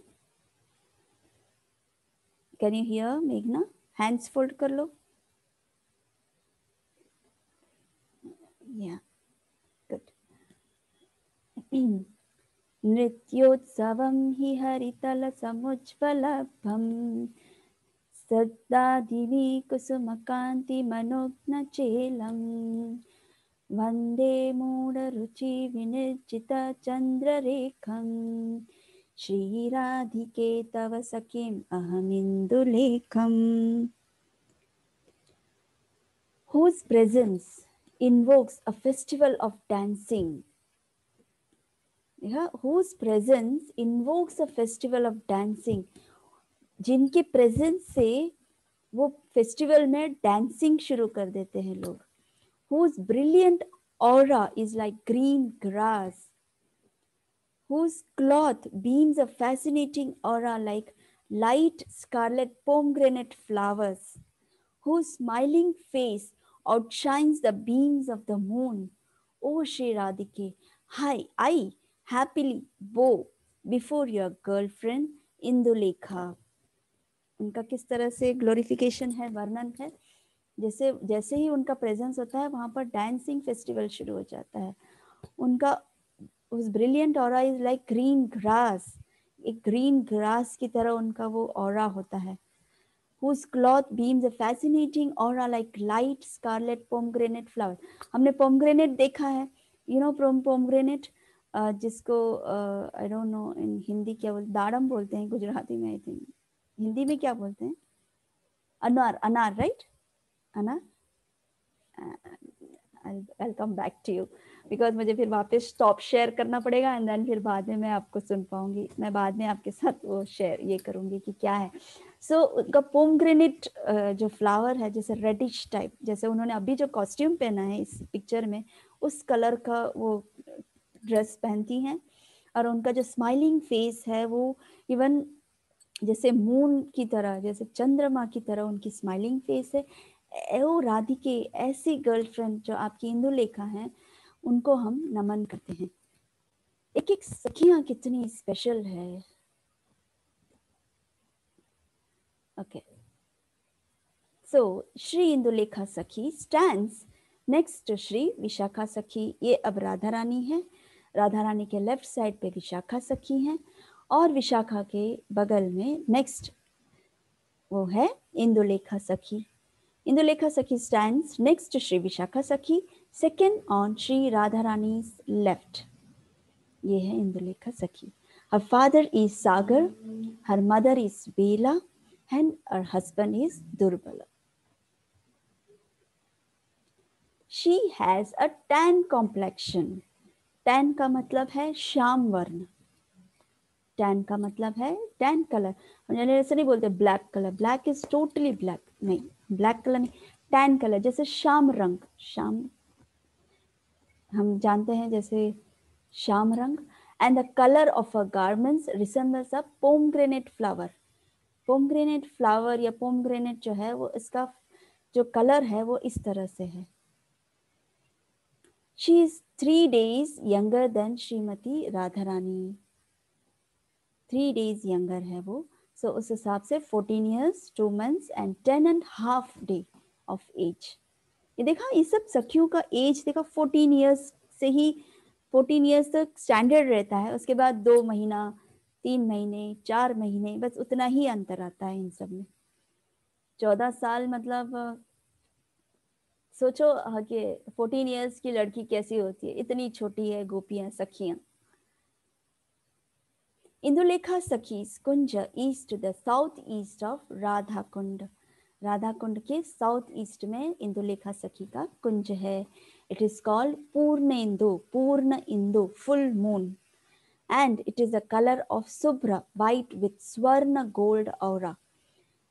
कैन यू हियर? मेघना, हैंड्स फोल्ड कर लो। नृत्योत्सवं हि हरितलसमुज्ज्वलभम् सदा दिवि कुसुमकान्तिमनोज्ञचेलम् वन्दे मूढरुचिविनिर्जितचन्द्ररेखम् श्रीराधिके तव सखीम् अहमिन्दुलेखम्. Whose presence invokes a festival of dancing. Whose presence invokes a festival of dancing. जिनके प्रेजेंस से वो फेस्टिवल में डांसिंग शुरू कर देते हैं लोग. Whose brilliant aura is like green grass. Whose cloth beams a fascinating aura like light scarlet pomegranate flowers. Whose smiling face outshines the beams of the moon. O Shri Radhike, I happily bow before your girlfriend Indulekha. उनका किस तरह से glorification है, वर्णन है. जैसे जैसे ही उनका प्रेजेंस होता है वहां पर डांसिंग फेस्टिवल शुरू हो जाता है. उनका उस brilliant aura is like green grass. एक ग्रीन ग्रास की तरह उनका वो ऑरा होता है. Whose cloth beams a fascinating aura like light scarlet pomegranate flower. हमने pomegranate देखा है, you know pomegranate, जिसको I don't know in Hindi क्या बोलते, दाड़म बोलते हैं गुजराती में, I think हिंदी में क्या बोलते हैं, अनार, अनार राइट, अनार. I'll come back to you because मुझे फिर वापस स्टॉप शेयर करना पड़ेगा एंड देन फिर बाद में मैं आपको सुन पाऊंगी. मैं बाद में आपके साथ वो शेयर ये करूंगी कि क्या है. सो उनका पोमग्रेनेट जो फ्लावर है, जैसे रेडिश टाइप, जैसे उन्होंने अभी जो कॉस्ट्यूम पहना है इस पिक्चर में उस कलर का वो ड्रेस पहनती हैं. और उनका जो स्माइलिंग फेस है वो इवन जैसे मून की तरह, जैसे चंद्रमा की तरह उनकी स्माइलिंग फेस है. ओ राधिके, ऐसी गर्लफ्रेंड जो आपकी इंदुलेखा हैं उनको हम नमन करते हैं. एक एक सखियां कितनी स्पेशल है. Okay, so Shri Indulekha Sakhi stands next to Shri Vishakha Sakhi. ये अब राधा रानी है. राधा रानी के लेफ्ट साइड पे विशाखा सखी हैं और विशाखा के बगल में नेक्स्ट वो है इंदुलेखा सखी. Indulekha Sakhi stands next to Sri Vishakha Sakhi, second on Sri Radharani's left. ये है Indulekha Sakhi. Her father is Sagar, her mother is Bela, and her husband is Durbala. She has a tan complexion. Tan का मतलब है श्याम वर्ण. Tan का मतलब है tan colour. ऐसे नहीं बोलते black colour, black is totally black, नहीं, ब्लैक कलर नहीं, टैन कलर. जैसे श्याम रंग, श्याम हम जानते हैं जैसे श्याम रंग. And the colour of a garments resembles a pomegranate flower. Pomegranate flower या पोमग्रेनेट जो है वो इसका जो कलर है वो इस तरह से है. She is 3 days younger than Shrimati Radha Rani. 3 days younger है वो. सो उस हिसाब से 14 years 2 months and 10.5 day of age. ये देखा, ये सब सखियों का एज देखा 14 years से ही 14 years तक स्टैंडर्ड रहता है. उसके बाद 2 महीना 3 महीने 4 महीने बस उतना ही अंतर आता है इन सब में. 14 साल मतलब सोचो कि 14 years की लड़की कैसी होती है, इतनी छोटी है गोपियां सखियां. Indulekha Sakhi's Kunja is to the southeast of Radha Kund. Radha Kund के साउथ ईस्ट में इंदुलेखा सखी का कुंज है. इट इज कॉल्ड पूर्णेंदु, पूर्ण Indu, full moon. And it is a colour of Shubhra white with स्वर्ण गोल्ड ऑरा.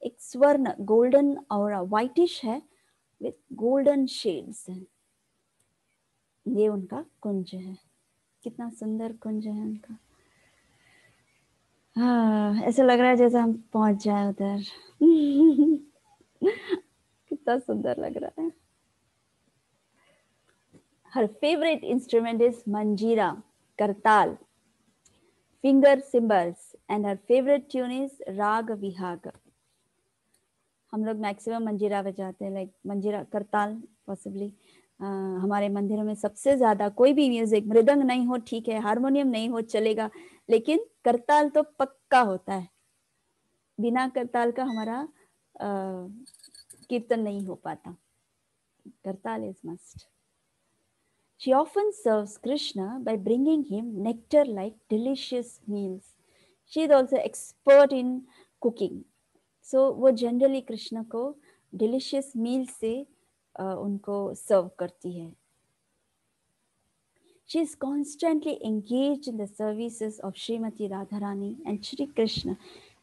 एक स्वर्ण गोल्डन ऑरा, वाइटिश है विथ गोल्डन शेड्स. ये उनका कुंज है. कितना सुंदर कुंज है उनका. हाँ, ऐसा लग रहा है जैसे हम पहुंच जाए उधर. कितना सुंदर लग रहा है. Her favorite instrument is manjira, kartal, finger cymbals, and her favorite tune is राग विहाग. हम लोग मैक्सिमम मंजीरा बजाते हैं, लाइक मंजीरा, करताल पॉसिबली. हमारे मंदिरों में सबसे ज्यादा कोई भी म्यूजिक, मृदंग नहीं हो ठीक है, हारमोनियम नहीं हो चलेगा, लेकिन करताल तो पक्का होता है। बिना करताल का हमारा कीर्तन नहीं हो पाता। करताल is must. She often serves Krishna by bringing him nectar-like delicious meals. She is also expert in cooking. So वो generally कृष्ण को delicious meal से उनको serve करती है. She is constantly engaged in the services of Srimati Radharani and Shri Krishna,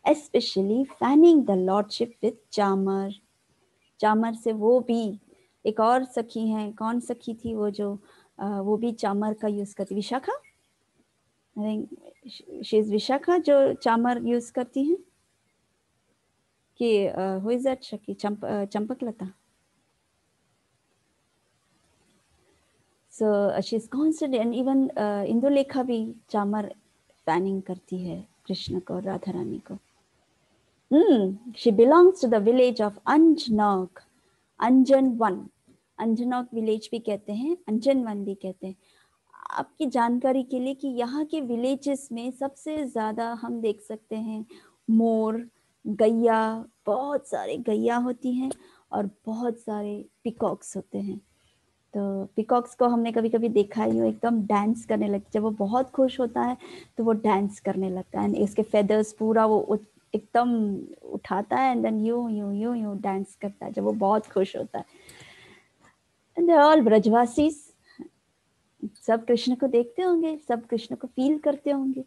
especially fanning the lordship with chamar. चामर से वो भी एक और सखी हैं, कौन सखी थी वो जो वो भी चामर का यूज करती, Vishakha, I think she is Vishakha, जो चामर यूज करती हैं कि हु इज दैट सखी, Champaklata. So she is constant, and even Indulekha भी चामर फैनिंग करती है कृष्ण को, राधा रानी को। She belongs to the village of Anjanok, Anjan Van. Anjanok village भी कहते हैं, अंजन वन भी कहते हैं। आपकी जानकारी के लिए कि यहाँ के विलेजेस में सबसे ज्यादा हम देख सकते हैं मोर, गैया, बहुत सारे गैया होती हैं और बहुत सारे पिकॉक्स होते हैं। तो पिकॉक्स को हमने कभी कभी देखा है, यूँ एकदम डांस करने लगता, जब वो बहुत खुश होता है तो वो डांस करने लगता है, इसके फेदर्स पूरा वो एकदम उठाता है एंड देन यूं यूं यूं यूं डांस करता है जब वो बहुत खुश होता है। एंड दे ऑल ब्रजवासीज, सब कृष्ण को देखते होंगे, सब कृष्ण को फील करते होंगे।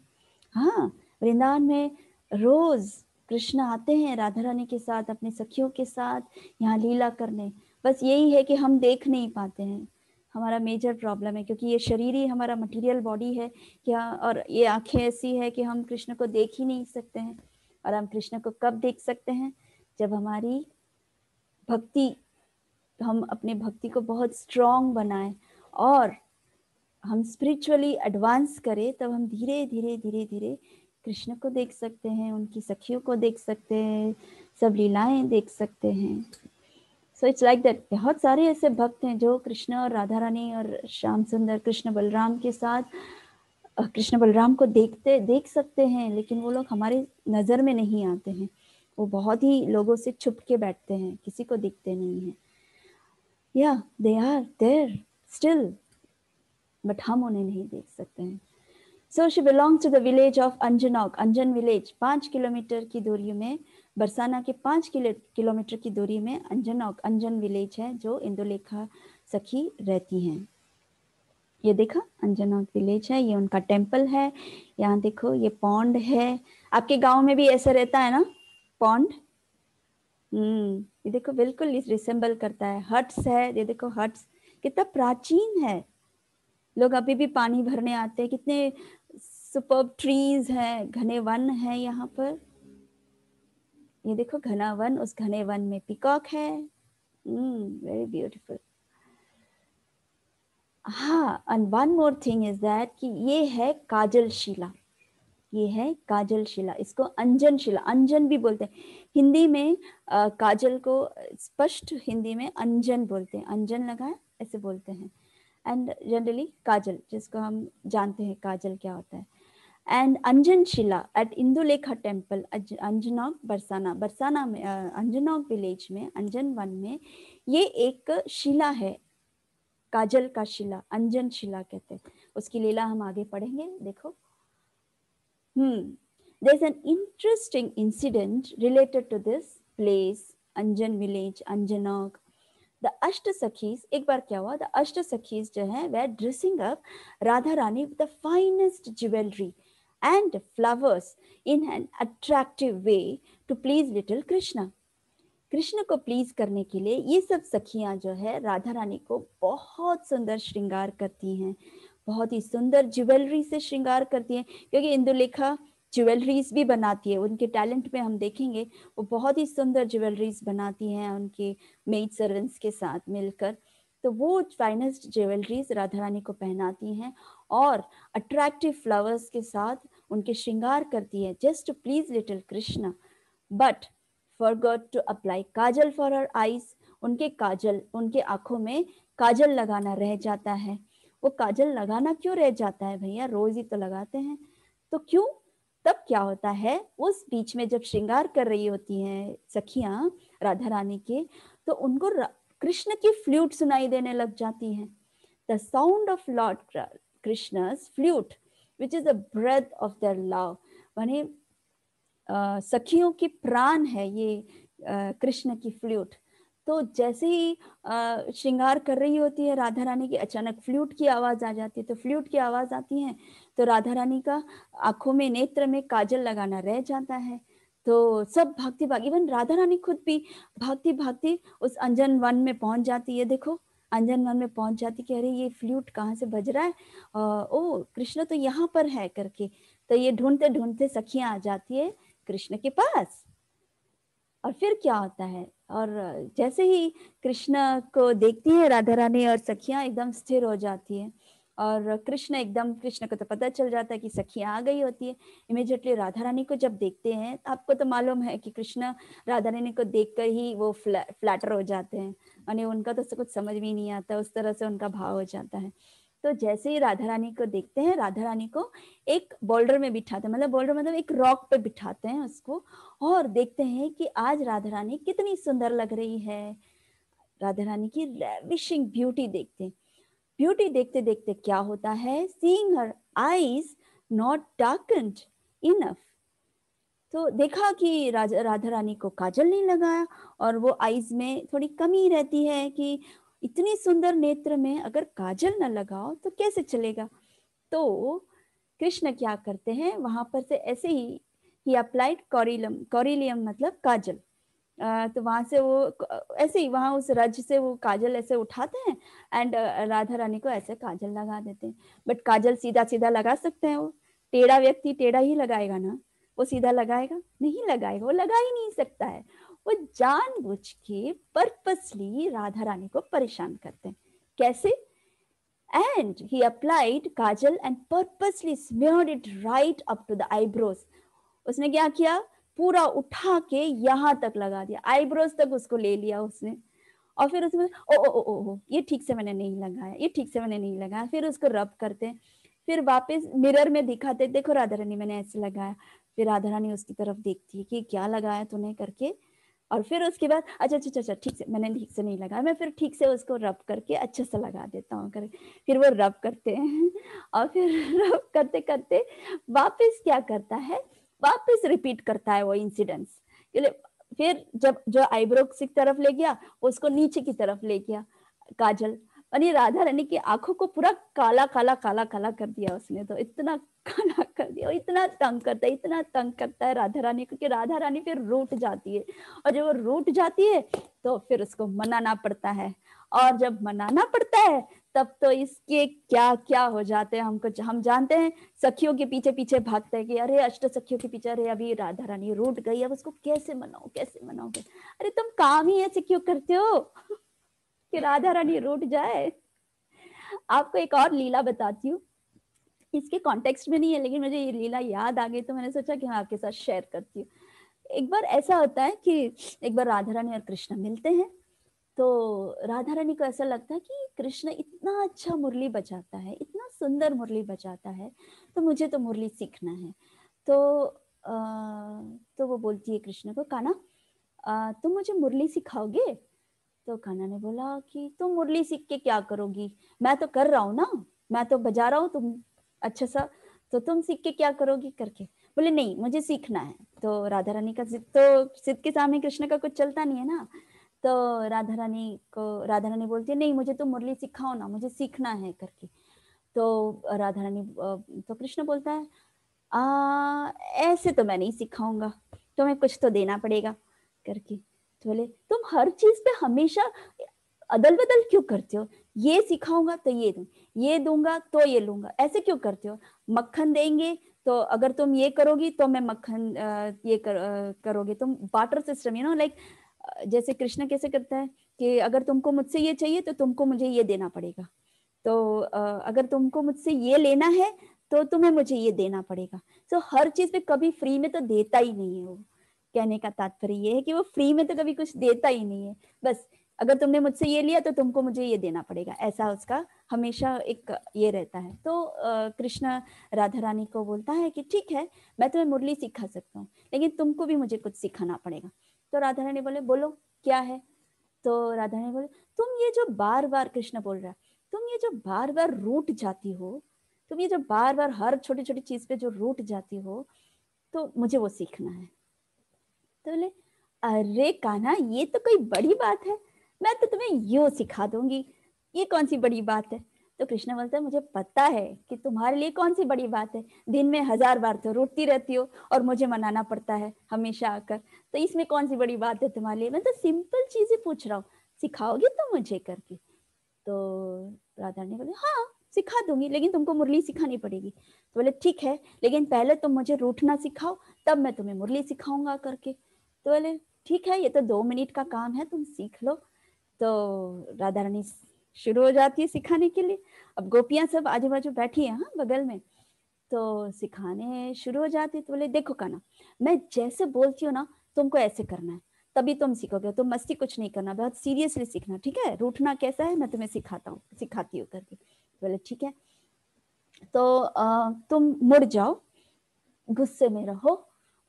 हाँ, वृंदावन में रोज कृष्ण आते हैं राधा रानी के साथ, अपने सखियों के साथ यहाँ लीला करने। बस यही है कि हम देख नहीं पाते हैं, हमारा मेजर प्रॉब्लम है, क्योंकि ये शरीर ही हमारा मटेरियल बॉडी है क्या, और ये आंखें ऐसी है कि हम कृष्ण को देख ही नहीं सकते हैं। और हम कृष्ण को कब देख सकते हैं, जब हमारी भक्ति, हम अपनी भक्ति को बहुत स्ट्रॉन्ग बनाएं और हम स्पिरिचुअली एडवांस करें, तब हम धीरे धीरे धीरे धीरे कृष्ण को देख सकते हैं, उनकी सखियों को देख सकते हैं, सब लीलाएं देख सकते हैं। So it's like that. बहुत सारे ऐसे भक्त हैं जो कृष्ण और राधा रानी और श्याम सुंदर, कृष्ण बलराम के साथ, कृष्ण बलराम को देख सकते हैं, लेकिन वो लोग हमारी नज़र में नहीं आते हैं, वो बहुत ही लोगों से छुप के बैठते हैं, किसी को दिखते नहीं हैं। या they are there still, but हम उन्हें नहीं देख सकते हैं। So she belongs to the village of Anjanok, Anjan village 5 kilometre की दूरी में, बरसाना के 5 किलोमीटर की दूरी में अंजनौक, अंजन विलेज है, जो इंदुलेखा सखी रहती हैं। ये देखा अंजनौक विलेज है, ये उनका टेम्पल है। यहाँ देखो ये पॉन्ड है, आपके गांव में भी ऐसे रहता है ना पॉन्ड? ये देखो बिल्कुल रिसेंबल करता है। हट्स है, ये देखो हट्स कितना प्राचीन है, लोग अभी भी पानी भरने आते हैं। कितने सुपर्ब ट्रीज हैं, घने वन है यहाँ पर। ये देखो घना वन, उस घने वन में पिकॉक है। Very beautiful. हाँ, and one more thing is that कि ये है काजल शिला, ये है काजल शिला, इसको अंजन शिला, अंजन भी बोलते हैं हिंदी में। काजल को स्पष्ट हिंदी में अंजन बोलते हैं, अंजन लगा है ऐसे बोलते हैं। एंड जनरली काजल, जिसको हम जानते हैं काजल क्या होता है। And Anjan Shila eight Indulekha temple, अंजनौक Barsana, Barsana में अंजनौक विलेज में, अंजन वन में ये एक शिला है, काजल का शिला, अंजन शिला कहते हैं। उसकी लीला हम आगे पढ़ेंगे। देखो there's an interesting incident related to this place, Anjan village, Anjanok. The Ashta sakhis, एक बार क्या हुआ, द अष्ट सखीज जो है वह dressing up Radha Rani with the finest jewellery and flowers in an attractive way to please little Krishna. Krishna को प्लीज करने के लिए ये सब सखियां जो है राधा रानी को बहुत सुंदर श्रृंगार करती हैं, बहुत ही सुंदर ज्वेलरी से श्रृंगार करती हैं, क्योंकि इंदुलेखा ज्वेलरीज भी बनाती है। उनके टैलेंट में हम देखेंगे वो बहुत ही सुंदर ज्वेलरीज बनाती हैं उनके मेड सर्वेंट्स के साथ मिलकर। तो वो फाइनेस्ट ज्वेलरीज राधा रानी को पहनाती हैं और अट्रैक्टिव फ्लावर्स के साथ उनके श्रृंगार करती है, just to please little Krishna. But forgot to apply kajal for her eyes। उनके काजल, उनके आंखों में काजल लगाना रह जाता है। वो काजल लगाना क्यों रह जाता है भैया, रोज ही तो लगाते हैं, तो क्यों? तब क्या होता है, उस बीच में जब श्रृंगार कर रही होती हैं सखियां राधा रानी के, तो उनको कृष्ण की फ्लूट सुनाई देने लग जाती है। The sound of lord Krishna's flute which is the breath of their love, माने सखियों की प्राण है ये कृष्ण की फ्लूट। तो जैसे ही श्रृंगार कर रही होती है राधा रानी की, अचानक फ्लूट की आवाज आ जाती है। तो फ्लूट की आवाज आती है तो राधा रानी का आंखों में, नेत्र में काजल लगाना रह जाता है। तो सब भागती भागी, इवन राधा रानी खुद भी भागती भागती उस अंजन वन में पहुंच जाती है। देखो अंजन वन में पहुंच जाती कि अरे ये फ्लूट कहाँ से बज रहा है, ओ कृष्ण तो यहाँ पर है करके। तो ये ढूंढते ढूंढते सखियां आ जाती है कृष्ण के पास। और फिर क्या होता है, और जैसे ही कृष्ण को देखती है राधा रानी और सखियां एकदम स्थिर हो जाती है। और कृष्ण एकदम, कृष्ण को तो पता चल जाता है कि सखियां आ गई होती है। इमीडिएटली राधा रानी को जब देखते हैं, आपको तो मालूम है कि कृष्ण राधा रानी को देखकर ही वो फ्लैटर हो जाते हैं, यानी उनका तो कुछ समझ में नहीं आता, उस तरह से उनका भाव हो जाता है। तो जैसे ही राधा रानी को देखते हैं, राधा रानी को एक बोल्डर में बिठाते हैं, मतलब बोल्डर मतलब एक रॉक पे बिठाते हैं उसको, और देखते हैं कि आज राधा रानी कितनी सुंदर लग रही है। राधा रानी की रेविशिंग ब्यूटी देखते हैं। ब्यूटी देखते देखते क्या होता है, seeing her eyes not darkened enough, तो देखा कि राधा रानी को काजल नहीं लगाया, और वो आईज में थोड़ी कमी रहती है कि इतनी सुंदर नेत्र में अगर काजल न लगाओ तो कैसे चलेगा। तो कृष्ण क्या करते हैं, वहां पर से ऐसे ही अप्लाइड कॉरिलियम, कॉरिलियम मतलब काजल। तो वहां से वो ऐसे ही वहां उस रज से वो काजल ऐसे उठाते हैं, एंड राधा रानी को ऐसे काजल लगा देते हैं। बट काजल सीधा सीधा लगा सकते हैं वो, टेढ़ा व्यक्ति टेढ़ा ही लगाएगा ना, वो सीधा लगाएगा नहीं, लगाएगा, वो लगा ही नहीं सकता है। वो जानबूझ के पर्पसली राधा रानी को परेशान करते हैं। कैसे? And he applied kajal and purposely smeared it right up to the eyebrows. उसने क्या किया, पूरा उठा के यहाँ तक लगा दिया, आईब्रोज तक उसको ले लिया उसने। और फिर उसमें ओ ओ ओ ओ ये ठीक से मैंने नहीं लगाया, ये ठीक से मैंने नहीं लगाया। फिर उसको रब करते, फिर वापस मिरर में दिखाते, देखो राधा रानी मैंने ऐसे लगाया। फिर राधा रानी उसकी तरफ देखती है कि क्या लगाया तूने करके। और फिर उसके बाद अच्छा अच्छा अच्छा ठीक से, मैंने ठीक से नहीं लगाया, मैं फिर ठीक से उसको रब करके अच्छे से लगा देता हूँ कर। फिर वो रब करते हैं और फिर रब करते करते वापस क्या करता है, वापस रिपीट करता है वो इंसिडेंट्स। फिर जब जो आईब्रो की तरफ ले गया, उसको नीचे की तरफ ले गया काजल, और ये राधा रानी की आंखों को पूरा काला काला काला काला कर दिया उसने। तो इतना काला कर दिया, इतना तंग करता है, इतना तंग करता है राधा रानी को कि राधा रानी फिर रूठ जाती है। और जब वो रूठ जाती है तो फिर उसको मनाना पड़ता है, और जब मनाना पड़ता है तब तो इसके क्या क्या हो जाते हैं, हमको हम जानते हैं। सखियों के पीछे पीछे भागते हैं कि अरे अष्ट सखियों के पीछे, अरे अभी राधा रानी रूठ गई, अब उसको कैसे मनाओ कैसे मनाओगे। अरे तुम काम ही ऐसे क्यों करते हो कि राधा रानी रूठ जाए। आपको एक और लीला बताती हूँ, इसके कॉन्टेक्स्ट में नहीं है, लेकिन मुझे ये लीला याद आ गई तो मैंने सोचा कि मैं आपके साथ शेयर करती हूँ। एक बार ऐसा होता है कि एक बार राधा रानी और कृष्ण मिलते हैं। तो राधा रानी को ऐसा लगता है कि कृष्ण इतना अच्छा मुरली बजाता है, इतना सुंदर मुरली बजाता है, तो मुझे तो मुरली सीखना है। तो तो वो बोलती है कृष्ण को, कान्हा तुम मुझे मुरली सिखाओगे। तो कान्हा ने बोला कि तुम मुरली सीख के क्या करोगी, मैं तो कर रहा हूँ ना, मैं तो बजा रहा हूँ, तुम अच्छा सा, तो तुम सीख के क्या करोगी करके। बोले नहीं मुझे सीखना है। तो राधा रानी का जिद, तो जिद के सामने कृष्ण का कुछ चलता नहीं है ना। तो राधा रानी बोलती है नहीं मुझे तो मुरली सिखाओ ना, मुझे सीखना है करके। तो राधा रानी तो कृष्ण बोलता है ऐसे तो मैं नहीं सिखाऊंगा, तुम्हें कुछ तो देना पड़ेगा करके। तो बोले तुम हर चीज पे हमेशा अदल बदल क्यों करते हो, ये सिखाऊंगा तो ये दूं, ये दूंगा तो ये लूंगा, ऐसे क्यों करते हो। मक्खन देंगे तो अगर तुम ये करोगी तो मैं मक्खन करोगे तुम, बाटर सिस्टम लाइक जैसे कृष्ण कैसे करता है कि अगर तुमको मुझसे ये चाहिए तो तुमको मुझे ये देना पड़ेगा, तो अगर तुमको मुझसे ये लेना है तो तुम्हें मुझे ये देना पड़ेगा। तो हर चीज पे कभी फ्री में तो देता ही नहीं है वो। कहने का तात्पर्य ये है कि वो फ्री में तो कभी कुछ देता ही नहीं है, बस अगर तुमने मुझसे ये लिया तो तुमको मुझे ये देना पड़ेगा, ऐसा उसका हमेशा एक ये रहता है। तो कृष्ण राधा रानी को बोलता है कि ठीक है, मैं तुम्हें मुरली सिखा सकता हूँ, लेकिन तुमको भी मुझे कुछ सिखाना पड़ेगा। तो राधा रानी बोले बोलो क्या है। तो राधा रानी बोले तुम ये जो बार बार, कृष्ण बोल रहा है, तुम ये जो बार बार रूठ जाती हो, तुम ये जो बार बार हर छोटी छोटी चीज पे जो रूठ जाती हो, तो मुझे वो सीखना है। तो बोले अरे कान्हा, ये तो कोई बड़ी बात है, मैं तो तुम्हें यूं सिखा दूंगी, ये कौन सी बड़ी बात है। तो कृष्ण बोलता है मुझे पता है कि तुम्हारे लिए कौन सी बड़ी बात है, दिन में 1000 बार तो रूठती रहती हो और मुझे मनाना पड़ता है हमेशा आकर, तो इसमें कौन सी बड़ी बात है तुम्हारे लिए, मैं तो सिंपल चीजें पूछ रहा हूँ, सिखाओगे तुम मुझे करके। तो राधा ने बोले हाँ सिखा दूंगी, लेकिन तुमको मुरली सिखानी पड़ेगी। तो बोले ठीक है, लेकिन पहले तुम मुझे रूठना सिखाओ, तब मैं तुम्हें मुरली सिखाऊंगा करके। तो बोले ठीक है, ये तो 2 मिनट का काम है, तुम सीख लो। तो राधा रानी शुरू हो जाती है सिखाने के लिए। अब गोपियां सब आजू बाजू बैठी है हाँ बगल में, तो सिखाने शुरू हो जाती है। तो बोले देखो कान्हा, मैं जैसे बोलती हूँ ना तुमको ऐसे करना है, तभी तुम सीखोगे, तुम मस्ती कुछ नहीं करना, बहुत सीरियसली सीखना, ठीक है, रूठना कैसा है मैं तुम्हें सिखाती हूँ करके। बोले ठीक है। तो तुम मुड़ जाओ, गुस्से में रहो,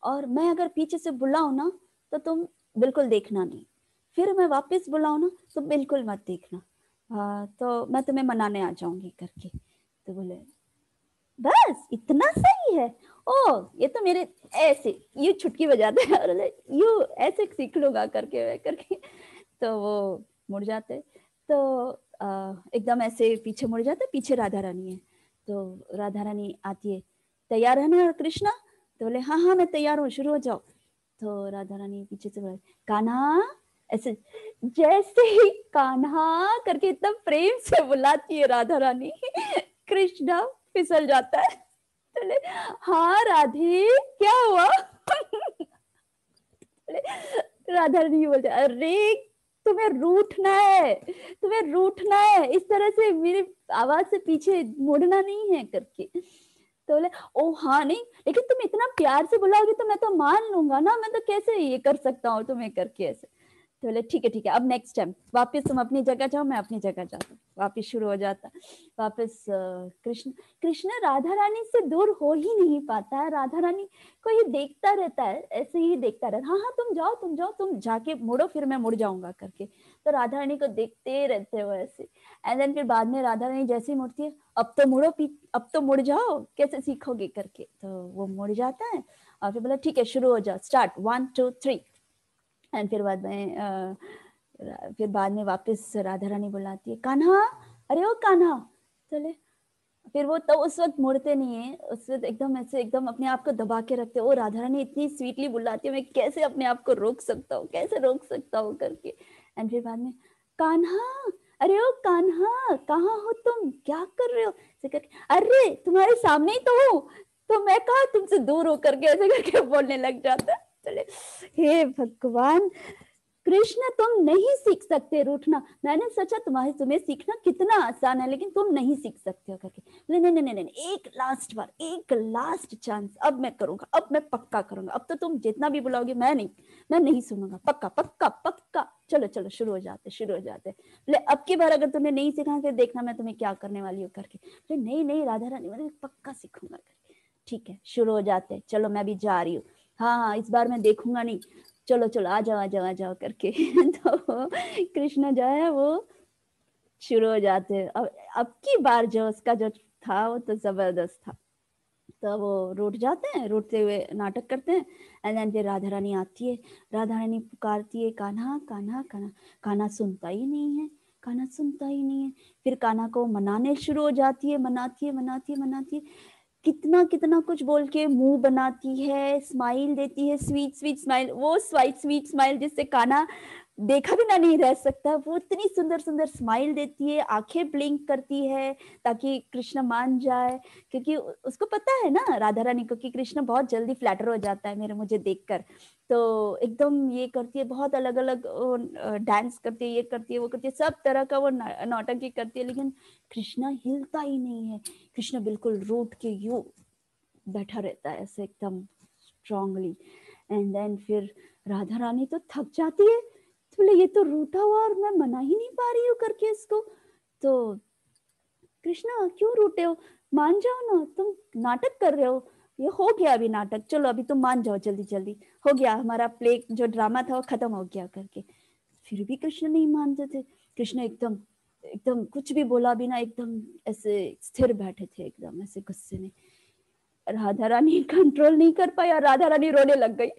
और मैं अगर पीछे से बुलाऊं ना तो तुम बिल्कुल देखना नहीं, फिर मैं वापस बुलाऊं ना तो बिल्कुल मत देखना, तो मैं तुम्हें मनाने आ जाऊंगी करके। तो बोले बस इतना सही है, ओ ये तो मेरे ऐसे यू छुटकी बजाते हैं और यू ऐसे सीख लूंगा करके करके। तो वो मुड़ जाते, तो एकदम ऐसे पीछे मुड़ जाते, पीछे राधा रानी है। तो राधा रानी आती है, तैयार है ना कृष्णा। तो बोले हाँ हाँ मैं तैयार हूँ, शुरू हो जाओ। तो राधा रानी पीछे से बोले कान्हा, ऐसे जैसे ही कान्हा करके इतना प्रेम से बुलाती है राधा रानी, कृष्णा फिसल जाता है। बोले हाँ राधे क्या हुआ। राधा रानी बोलते अरे तुम्हें रूठना है, तुम्हें रूठना है, इस तरह से मेरी आवाज से पीछे मुड़ना नहीं है करके। तो बोले ओ हाँ नहीं, लेकिन तुम इतना प्यार से बुलाओगे तो मैं तो मान लूंगा ना, मैं तो कैसे ये कर सकता हूँ तुम्हें करके ऐसे। तो बोले ठीक है, अब नेक्स्ट टाइम वापस तुम अपनी जगह जाओ, मैं अपनी जगह जाता हूँ। वापस शुरू हो जाता, वापस कृष्ण कृष्ण राधा रानी से दूर हो ही नहीं पाता है, राधा रानी को ये देखता रहता है, ऐसे ही देखता रहता है, हाँ हाँ तुम जाओ तुम जाके मुड़ो, फिर मैं मुड़ जाऊंगा करके। तो राधा रानी को देखते रहते हो ऐसे। एंड देन फिर बाद में राधा रानी जैसे ही मुड़ती है, अब तो मुड़ो, अब तो मुड़ जाओ, कैसे सीखोगे करके। तो वो मुड़ जाता है और फिर बोला ठीक है शुरू हो जाओ, स्टार्ट 1 2 3। एंड फिर बाद में वापस राधा रानी बुलाती है कान्हा, अरे ओ कान्हा। चले फिर वो तो उस वक्त मुड़ते नहीं है, उस वक्त एकदम ऐसे एकदम अपने आप को दबा के रखते, ओ राधा रानी इतनी स्वीटली बुलाती है, मैं कैसे अपने आप को रोक सकता हूँ, कैसे रोक सकता हूँ करके। एंड फिर बाद में कान्हा, अरे ओ कान्हा कहाँ हो तुम, क्या कर रहे हो ऐसे करके, अरे तुम्हारे सामने ही तो हूँ, तो मैं कहा तुमसे दूर होकर के ऐसे करके बोलने लग जाता है। चले हे भगवान, कृष्ण तुम नहीं सीख सकते रूठना, मैंने सोचा तुम्हें सीखना कितना आसान है, लेकिन तुम नहीं सीख सकते हो करके। नहीं नहीं नहीं नहीं, एक लास्ट बार, एक लास्ट चांस, अब मैं करूंगा, अब मैं पक्का करूंगा, अब तो तुम जितना भी बुलाओगे मैं नहीं सुनूंगा, पक्का पक्का पक्का। चलो चलो शुरू हो जाते बोले अब की बार अगर तुमने नहीं सीखा फिर देखना मैं तुम्हें क्या करने वाली हूँ करके। बोले नहीं राधा रानी, मैं पक्का सीखूंगा करके। ठीक है शुरू हो जाते, चलो मैं भी जा रही हूँ, हाँ इस बार मैं देखूंगा नहीं, चलो चलो आ जाओ करके। तो कृष्ण जो है वो शुरू हो जाते हैं। अब की बार जो उसका जो था वो तो जबरदस्त था। तो वो रूठ जाते हैं, रूठते हुए नाटक करते हैं। एंड देन फिर राधा रानी आती है, राधा रानी पुकारती है कान्हा कान्हा कान्हा, कान्हा सुनता ही नहीं है, कान्हा सुनता ही नहीं है। फिर कान्हा को मनाने शुरू हो जाती है, मनाती है, कितना कितना कुछ बोल के मुंह बनाती है, स्माइल देती है, स्वीट स्वीट स्माइल, वो स्वीट स्माइल जिससे कान्हा देखा बिना नहीं रह सकता, वो इतनी सुंदर सुंदर स्माइल देती है, आंखें ब्लिंक करती है ताकि कृष्ण मान जाए, क्योंकि उसको पता है ना राधा रानी को कि कृष्ण बहुत जल्दी फ्लैटर हो जाता है मुझे देखकर। तो एकदम ये करती है, बहुत अलग अलग डांस करती है, ये करती है वो करती है, सब तरह का वो नौटंकी करती है, लेकिन कृष्ण हिलता ही नहीं है। कृष्ण बिल्कुल रूठ के यूं बैठा रहता है ऐसे एकदम स्ट्रांगली। एंड देन फिर राधा रानी तो थक जाती है, तो बोले ये तो रूठा हुआ और मैं मना ही नहीं पा रही हूँ करके इसको। तो कृष्णा क्यों रूठे हो, मान जाओ ना, तुम नाटक कर रहे हो, ये हो गया अभी नाटक, चलो अभी तुम मान जाओ, जल्दी जल्दी हो गया, हमारा प्ले जो ड्रामा था वो खत्म हो गया करके। फिर भी कृष्ण नहीं मानते थे। कृष्ण एकदम एकदम कुछ भी बोला बिना एकदम ऐसे स्थिर बैठे थे, एकदम ऐसे गुस्से में। राधा रानी कंट्रोल नहीं कर पाई और राधा रानी रोने लग गई।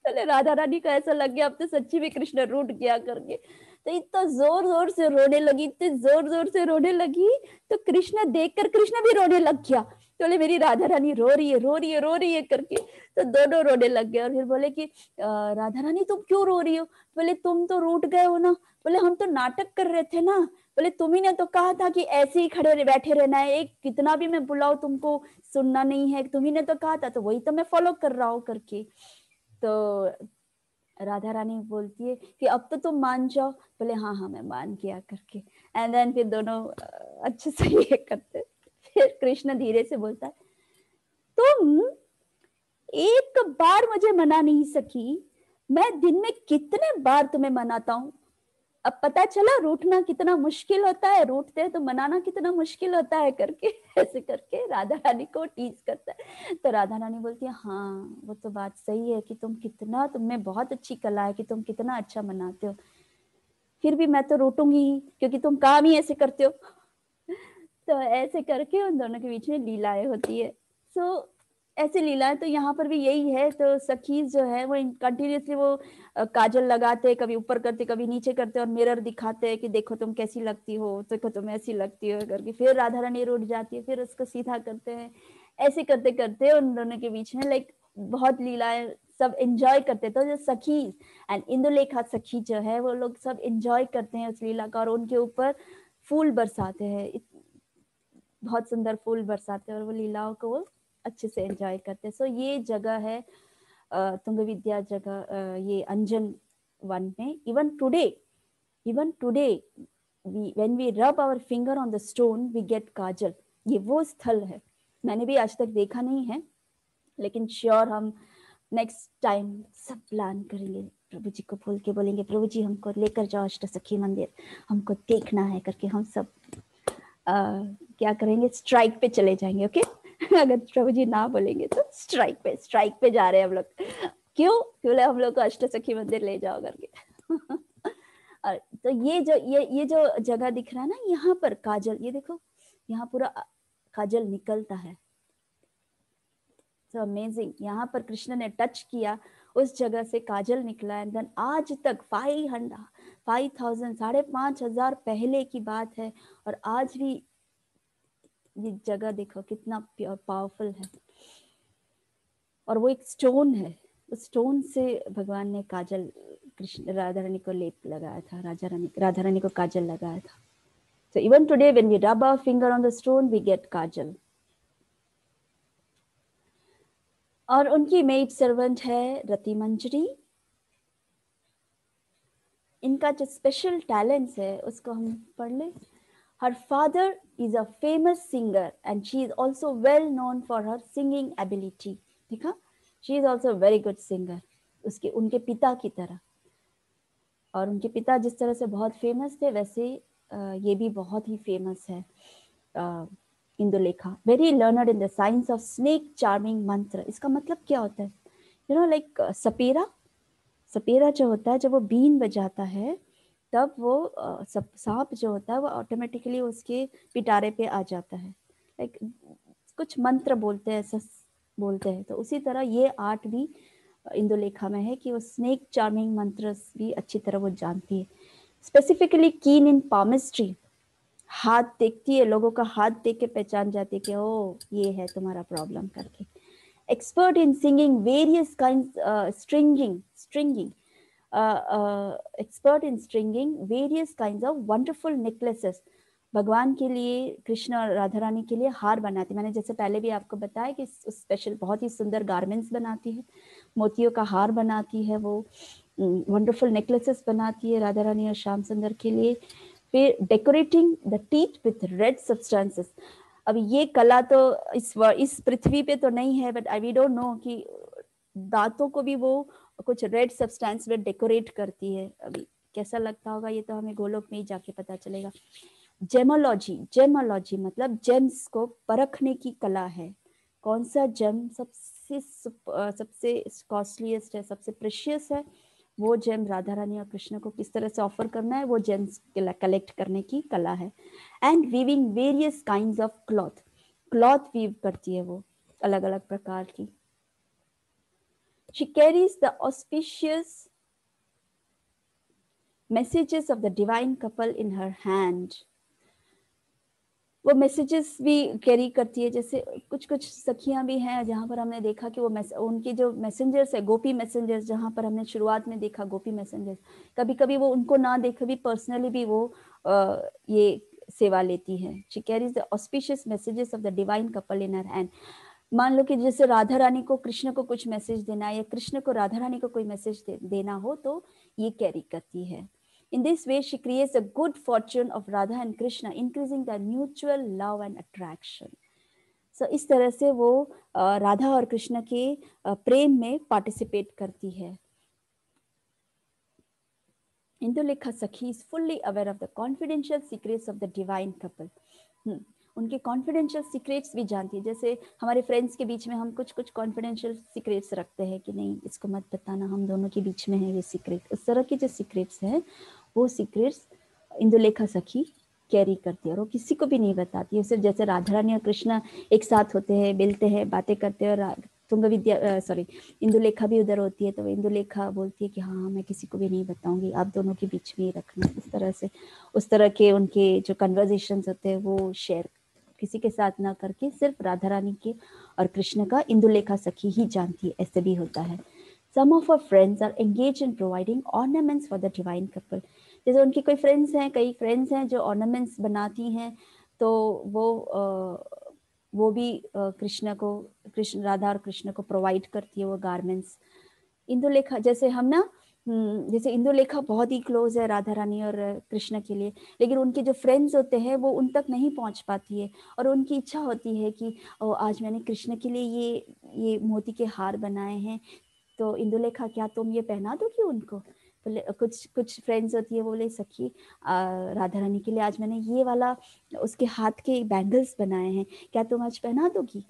पहले राधा रानी को ऐसा लग गया अब तो सच्ची में कृष्ण रूठ गया करके, तो इतना जोर जोर से रोने लगी, इतने जोर जोर से रोने लगी, तो कृष्ण देखकर कृष्ण भी रोने लग गया। तो बोले मेरी राधा रानी रो रही है, रो रही है, रो रही है करके, तो दोनों रोने लग गए। और फिर बोले कि राधा रानी तुम क्यों रो रही हो? बोले तुम तो रूठ गए हो ना। बोले हम तो नाटक कर रहे थे ना। बोले तुम्ही ने तो कहा था कि ऐसे ही खड़े बैठे रहना है, एक कितना भी मैं बुलाऊं तुमको सुनना नहीं है, तुम्ही ने तो कहा था, तो वही तो मैं फॉलो कर रहा हूँ करके। तो राधा रानी बोलती है कि अब तो तुम मान जाओ। बोले हाँ हाँ मैं मान गया करके। एंड देन फिर दोनों अच्छे से ये करते। फिर कृष्ण धीरे से बोलता है तुम एक बार मुझे मना नहीं सकी, मैं दिन में कितने बार तुम्हें मनाता हूँ। अब पता चला रूठना कितना मुश्किल होता है, रूठते हैं तो मनाना कितना मुश्किल होता है करके। ऐसे करके राधा रानी को टीज करता है। तो राधा रानी बोलती है हाँ वो तो बात सही है कि तुम कितना, तुमने बहुत अच्छी कला है कि तुम कितना अच्छा मनाते हो, फिर भी मैं तो रूठूंगी ही क्योंकि तुम काम ही ऐसे करते हो। तो ऐसे करके उन दोनों के बीच में लीलाएं होती है। सो ऐसी लीलाएं तो यहाँ पर भी यही है। तो सखी जो है वो कंटिन्यूसली वो काजल लगाते, कभी ऊपर करते कभी नीचे करते और मिरर दिखाते हैं कि देखो तुम कैसी लगती हो, देखो तुम ऐसी लगती हो करके। फिर राधा रानी रूठ जाती है, फिर उसको सीधा करते हैं। ऐसे करते करते उन दोनों के बीच में लाइक बहुत लीलाएं सब एंजॉय करते। तो जो सखी एंड इंदुलेखा सखी जो है वो लोग सब एंजॉय करते हैं उस लीला का, और उनके ऊपर फूल बरसाते हैं, बहुत सुंदर फूल बरसाते हैं और वो लीलाओं को वो अच्छे से एंजॉय करते हैं। सो ये जगह है तुंग विद्या जगह, ये अंजन वन में। Even today when we rub our finger on the stone we get काजल। ये वो स्थल है, मैंने भी आज तक देखा नहीं है, लेकिन श्योर हम नेक्स्ट टाइम सब प्लान करेंगे, प्रभु जी को बोल के बोलेंगे प्रभु जी हमको लेकर जाओ अष्ट सखी मंदिर, हमको देखना है करके। हम सब क्या करेंगे, स्ट्राइक पे चले जाएंगे। ओके अगर प्रभु जी ना बोलेंगे तो स्ट्राइक पे जा रहे हैं हम लोग। क्यों हम लोग को अष्ट सखी मंदिर ले जाओ करके। तो ये जो जगह दिख रहा है ना, यहाँ पर काजल, ये देखो यहाँ पूरा काजल निकलता है। सो अमेजिंग, यहाँ पर कृष्ण ने टच किया, उस जगह से काजल निकला। एंड देन आज तक 5,000 5,500 पहले की बात है, और आज भी ये जगह देखो कितना प्योर पावरफुल है। और वो एक स्टोन है, उस स्टोन से भगवान ने काजल कृष्ण राधा रानी को लेप लगाया था, राधा रानी को काजल लगाया था। So even today when we rub our finger on the stone we get काजल। और उनकी मेड सर्वेंट है रति मंजरी। इनका जो स्पेशल टैलेंट्स है उसको हम पढ़ ले। Her father is a famous singer and she is also well known for her singing ability। देखा, she is also a very good singer, उनके पिता की तरह। और उनके पिता जिस तरह से बहुत फेमस थे वैसे ये भी बहुत ही फेमस है। Indulekha very learned in the science of snake charming मंत्र। इसका मतलब क्या होता है, यू नो लाइक सपेरा जो होता है जब वो बीन बजाता है तब वो सांप जो होता है वो ऑटोमेटिकली उसके पिटारे पे आ जाता है, लाइक कुछ मंत्र बोलते हैं, ऐसा बोलते हैं। तो उसी तरह ये आर्ट भी इंदुलेखा में है कि वो स्नेक चार्मिंग मंत्र भी अच्छी तरह वो जानती है। स्पेसिफिकली कीन इन पामिस्ट्री, हाथ देखती है, लोगों का हाथ देख के पहचान जाती है कि ओ ये है तुम्हारा प्रॉब्लम करके। Expert in singing various kinds stringing expert in stringing various kinds of wonderful necklaces। भगवान के लिए, कृष्ण और राधा रानी के लिए हार बनाती। मैंने जैसे पहले भी आपको बताया कि स्पेशल बहुत ही सुंदर गारमेंट्स बनाती है, मोतियों का हार बनाती है, वो वंडरफुल नेकलेसेस बनाती है राधा रानी और श्याम सुंदर के लिए। फिर decorating the teeth with red substances. अब ये कला तो इस पृथ्वी पे तो नहीं है, बट वी डोंट नो कि दांतों को भी वो कुछ रेड सब्सटेंस में डेकोरेट करती है। अभी कैसा लगता होगा ये तो हमें गोलोक में ही जाके पता चलेगा। जेमोलॉजी, जेमोलॉजी मतलब जेम्स को परखने की कला है। कौन सा जेम सबसे कॉस्टलीस्ट है, सबसे प्रेशियस है, वो जेम राधा रानी और कृष्ण को किस तरह से ऑफर करना है, वो जेम्स कलेक्ट करने की कला है। And weaving various kinds of cloth, cloth weave करती है वो अलग अलग प्रकार की। She carries the auspicious messages of the divine couple in her hand। वो मैसेजेस भी कैरी करती है। जैसे कुछ कुछ सखियां भी हैं जहाँ पर हमने देखा कि वो उनके जो मैसेंजर्स है, गोपी मैसेंजर्स, जहाँ पर हमने शुरुआत में देखा गोपी मैसेंजर्स, कभी कभी वो उनको ना देखे भी पर्सनली भी वो ये सेवा लेती है। She carries the auspicious messages of the divine couple in her hand. मान लो कि जैसे राधा रानी को कृष्ण को कुछ मैसेज देना है या कृष्ण को राधा रानी को कोई मैसेज देना हो तो ये कैरी करती है। In this way, she creates a good fortune of Radha and Krishna, increasing their mutual love and attraction. So इस तरह से वो राधा और कृष्ण के प्रेम में पार्टिसिपेट करती है। Indulekha Sakhi is fully aware of the confidential secrets of the divine couple. उनके कॉन्फिडेंशियल सीक्रेट्स भी जानती है। जैसे हमारे फ्रेंड्स के बीच में हम कुछ कुछ कॉन्फिडेंशियल सीक्रेट्स रखते हैं कि नहीं इसको मत बताना, हम दोनों के बीच में है ये सीक्रेट। उस तरह के जो सीक्रेट्स हैं वो सीक्रेट्स इंदुलेखा सखी कैरी करती है और वो किसी को भी नहीं बताती है। सिर्फ जैसे राधा रानी और कृष्ण एक साथ होते हैं, मिलते हैं, बातें करते हैं, और तुंग विद्या सॉरी इंदुलेखा भी उधर होती है तो इंदुलेखा बोलती है कि हाँ मैं किसी को भी नहीं बताऊंगी, आप दोनों के बीच में ही रखना। इस तरह से उस तरह के उनके जो कन्वर्जेशंस होते हैं वो शेयर किसी के साथ ना करके सिर्फ राधा रानी के और कृष्ण का इंदुलेखा सखी ही जानती है। ऐसे भी होता है। Some of her friends are engaged in providing ornaments for the divine couple। जैसे उनकी कोई फ्रेंड्स हैं, कई फ्रेंड्स हैं जो ऑर्नामेंट्स बनाती हैं, तो वो भी कृष्ण राधा और कृष्ण को प्रोवाइड करती है वो गारमेंट्स। इंदुलेखा जैसे हम ना जैसे इंदुलेखा बहुत ही क्लोज है राधा रानी और कृष्ण के लिए, लेकिन उनके जो फ्रेंड्स होते हैं वो उन तक नहीं पहुंच पाती है और उनकी इच्छा होती है कि आज मैंने कृष्ण के लिए ये मोती के हार बनाए हैं, तो इंदुलेखा क्या तुम ये पहना दोगी उनको। बोले कुछ कुछ फ्रेंड्स होती है, वो बोले सखी राधा रानी के लिए आज मैंने ये वाला उसके हाथ के बैंगल्स बनाए हैं, क्या तुम आज पहना दोगी।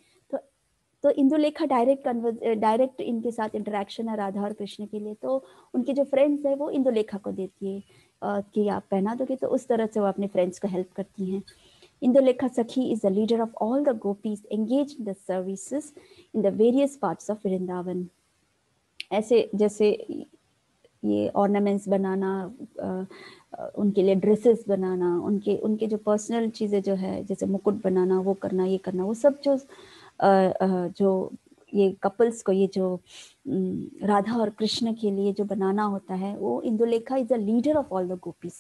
तो इंदुलेखा डायरेक्ट इनके साथ इंटरेक्शन है राधा और कृष्ण के लिए, तो उनके जो फ्रेंड्स है वो इंदुलेखा को देती है कि आप पहना दोगे, तो उस तरह से वो अपने फ्रेंड्स को हेल्प करती हैं। Indulekha Sakhi is the leader of all the gopis engaged in the services in the various parts of Vrindavan। ऐसे जैसे ये ऑर्नामेंट्स बनाना, उनके लिए ड्रेसेस बनाना, उनके जो पर्सनल चीज़ें जो है जैसे मुकुट बनाना, वो करना, ये करना, वो सब जो ये कपल्स को ये जो राधा और कृष्ण के लिए जो बनाना होता है, वो Indulekha is the leader of all the gopis.